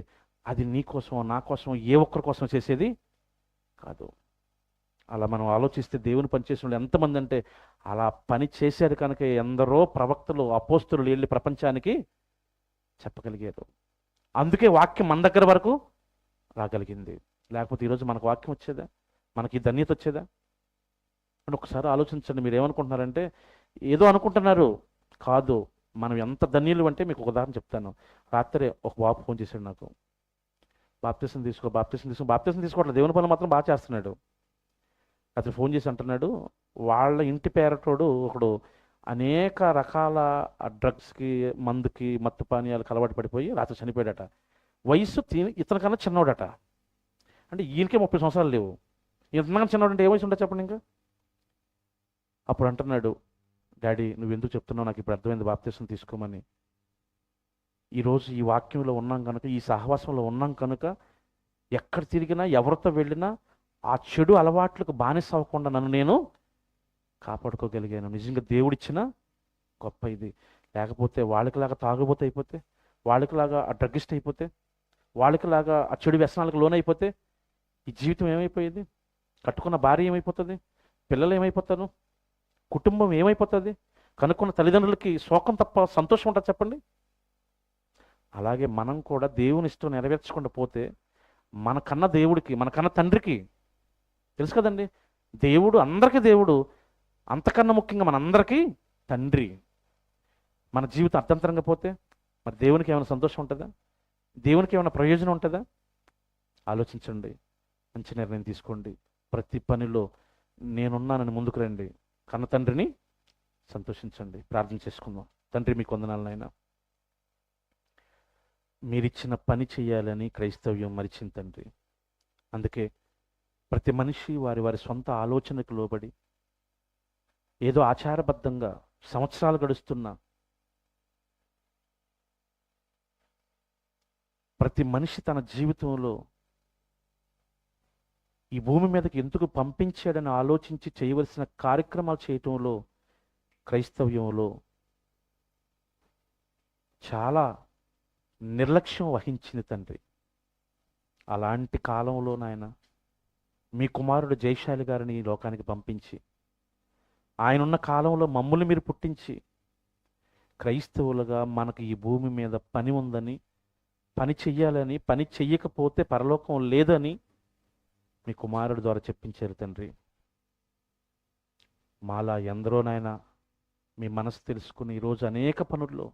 అది నీ కోసం, నా కోసం, ఏ ఒక్కరి కోసం చేసేది కాదు. అలా మనం ఆలోచిస్తే దేవుని పని చేసిన వాళ్ళు ఎంతమంది అంటే, అలా పని చేశారు కనుక ఎందరో ప్రవక్తలు, అపోస్తులు వెళ్ళి ప్రపంచానికి చెప్పగలిగారు. అందుకే వాక్యం మన దగ్గర వరకు రాగలిగింది. లేకపోతే ఈరోజు మనకు వాక్యం వచ్చేదా? మనకి ధన్యత వచ్చేదా? అని ఒకసారి ఆలోచించండి. మీరు ఏమనుకుంటున్నారంటే, ఏదో అనుకుంటున్నారు కాదు. మనం ఎంత ధన్యులు అంటే, మీకు ఒక ఉదాహరణ చెప్తాను. రాత్రి ఒక బాబు ఫోన్ చేశాడు నాకు, బాప్తిసం తీసుకోవట్లేదు, దేవుని పనులు మాత్రం బాగా చేస్తున్నాడు. అతను ఫోన్ చేసి అంటున్నాడు, వాళ్ళ ఇంటి పేరటోడు ఒకడు అనేక రకాల డ్రగ్స్కి, మందుకి, మత్తు పానీయాలకు అలవాటు పడిపోయి రాత్రి చనిపోయాడట. వయసు ఇతనికన్నా చిన్నోడట. అంటే ఈయనకే 30 సంవత్సరాలు లేవు. ఇంతకన్నా చిన్నోడు అంటే ఏ వయసు ఉంటుంది చెప్పండి ఇంకా. అప్పుడు అంటున్నాడు, డాడీ నువ్వు ఎందుకు చెప్తున్నావు, నాకు ఇప్పుడు అర్థమైంది బాప్తిసం తీసుకోమని. ఈరోజు ఈ వాక్యంలో ఉన్నాం కనుక, ఈ సహవాసంలో ఉన్నాం కనుక, ఎక్కడ తిరిగినా ఎవరితో వెళ్ళినా ఆ చెడు అలవాట్లకు బానిస అవ్వకుండా నన్ను నేను కాపాడుకోగలిగాను. నిజంగా దేవుడిచ్చిన గొప్ప ఇది. లేకపోతే వాళ్ళకిలాగా తాగుబోతే అయిపోతే, వాళ్ళకిలాగా ఆ డ్రగ్గిస్ట్ అయిపోతే, వాళ్ళకిలాగా ఆ చెడు వ్యసనాలకు లోనైపోతే ఈ జీవితం ఏమైపోయేది? కట్టుకున్న భార్య ఏమైపోతుంది? పిల్లలు ఏమైపోతారు? కుటుంబం ఏమైపోతుంది? కనుక్కున్న తల్లిదండ్రులకి శోకం తప్ప సంతోషం ఉంటుంది చెప్పండి. అలాగే మనం కూడా దేవుని ఇష్టం నెరవేర్చకుండా పోతే, మనకన్నా దేవుడికి, మనకన్నా తండ్రికి తెలుసు కదండి, దేవుడు అందరికీ దేవుడు, అంతకన్నా ముఖ్యంగా మనందరికీ తండ్రి. మన జీవితం అర్థంతరంగా పోతే మరి దేవునికి ఏమైనా సంతోషం ఉంటుందా? దేవునికి ఏమైనా ప్రయోజనం ఉంటుందా? ఆలోచించండి, మంచి నిర్ణయం తీసుకోండి. ప్రతి పనిలో నేనున్నానని ముందుకు రండి. కన్న తండ్రిని సంతోషించండి. ప్రార్థన చేసుకుందాం. తండ్రి మీకు వందనాలు నాయనా, మీరిచ్చిన పని చేయాలని క్రైస్తవ్యం మరిచింది తండ్రి. అందుకే ప్రతి మనిషి వారి వారి సొంత ఆలోచనకు లోబడి ఏదో ఆచారబద్ధంగా సంవత్సరాలు గడుస్తున్నా, ప్రతి మనిషి తన జీవితంలో ఈ భూమి మీదకి ఎందుకు పంపించాడని ఆలోచించి చేయవలసిన కార్యక్రమాలు చేయటంలో క్రైస్తవ్యంలో చాలా నిర్లక్ష్యం వహించింది తండ్రి. అలాంటి కాలంలో నాయన మీ కుమారుడు జయశాలి గారిని ఈ లోకానికి పంపించి, ఆయనున్న కాలంలో మమ్ముల్ని మీరు పుట్టించి, క్రైస్తవులుగా మనకు ఈ భూమి మీద పని ఉందని, పని చెయ్యాలని, పని చెయ్యకపోతే పరలోకం లేదని మీ కుమారుడు ద్వారా చెప్పించారు తండ్రి. మాలా ఎందరో నాయన మీ మనసు తెలుసుకుని ఈరోజు అనేక పనుల్లో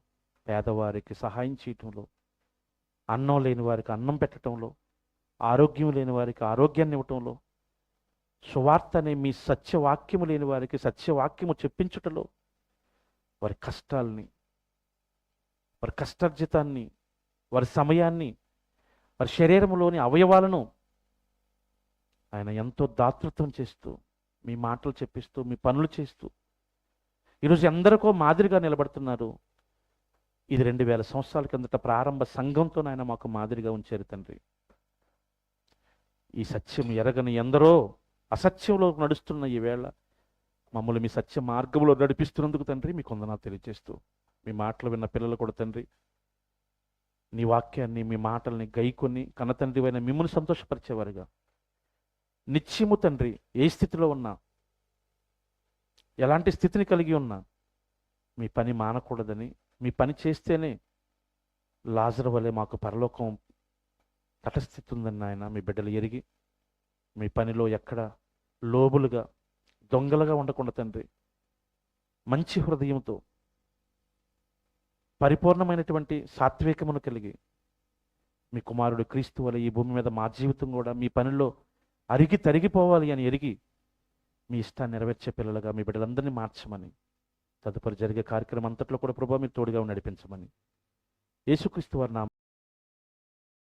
పేదవారికి సహాయం చేయటంలో, అన్నం లేని వారికి అన్నం పెట్టడంలో, ఆరోగ్యం లేని వారికి ఆరోగ్యాన్ని ఇవ్వటంలో, సువార్త అనే మీ సత్యవాక్యము లేని వారికి సత్యవాక్యము చెప్పించుటలో వారి కష్టాల్ని, వారి కష్టార్జితాన్ని, వారి సమయాన్ని, వారి శరీరంలోని అవయవాలను ఆయన ఎంతో దాతృత్వం చేస్తూ మీ మాటలు చెప్పిస్తూ, మీ పనులు చేస్తూ ఈరోజు ఎందరికో మాదిరిగా నిలబడుతున్నారు. ఇది 2000 సంవత్సరాల కిందట ప్రారంభ సంఘంతో నాయన మాకు మాదిరిగా ఉంచారు తండ్రి. ఈ సత్యం ఎరగని ఎందరో అసత్యంలో నడుస్తున్న ఈ వేళ మమ్మల్ని మీ సత్య మార్గంలో నడిపిస్తున్నందుకు తండ్రి మీకు వందనాలు తెలియజేస్తూ, మీ మాటలు విన్న పిల్లలు కూడా తండ్రి నీ వాక్యాన్ని, మీ మాటల్ని గైకొని కన్నతండ్రివైన మిమ్మల్ని సంతోషపరిచేవారుగా నిత్యము తండ్రి ఏ స్థితిలో ఉన్నా, ఎలాంటి స్థితిని కలిగి ఉన్నా మీ పని మానకూడదని, మీ పని చేస్తేనే లాజరు వలె మాకు పరలోకం తటస్థితుందని నాయన మీ బిడ్డలు ఎరిగి మీ పనిలో ఎక్కడ లోబులుగా దొంగలుగా ఉండకుండా తండ్రి మంచి హృదయంతో పరిపూర్ణమైనటువంటి సాత్వికమును కలిగి మీ కుమారుడు క్రీస్తు వలె ఈ భూమి మీద మా జీవితం కూడా మీ పనిలో అరిగి తరిగిపోవాలి అని ఎరిగి మీ ఇష్టాన్ని నెరవేర్చే పిల్లలుగా మీ బిడ్డలందరినీ మార్చమని, తదుపరి జరిగే కార్యక్రమం అంతట్లో కూడా ప్రభువా మీరు తోడుగా నడిపించమని యేసుక్రీస్తు వారి నామమున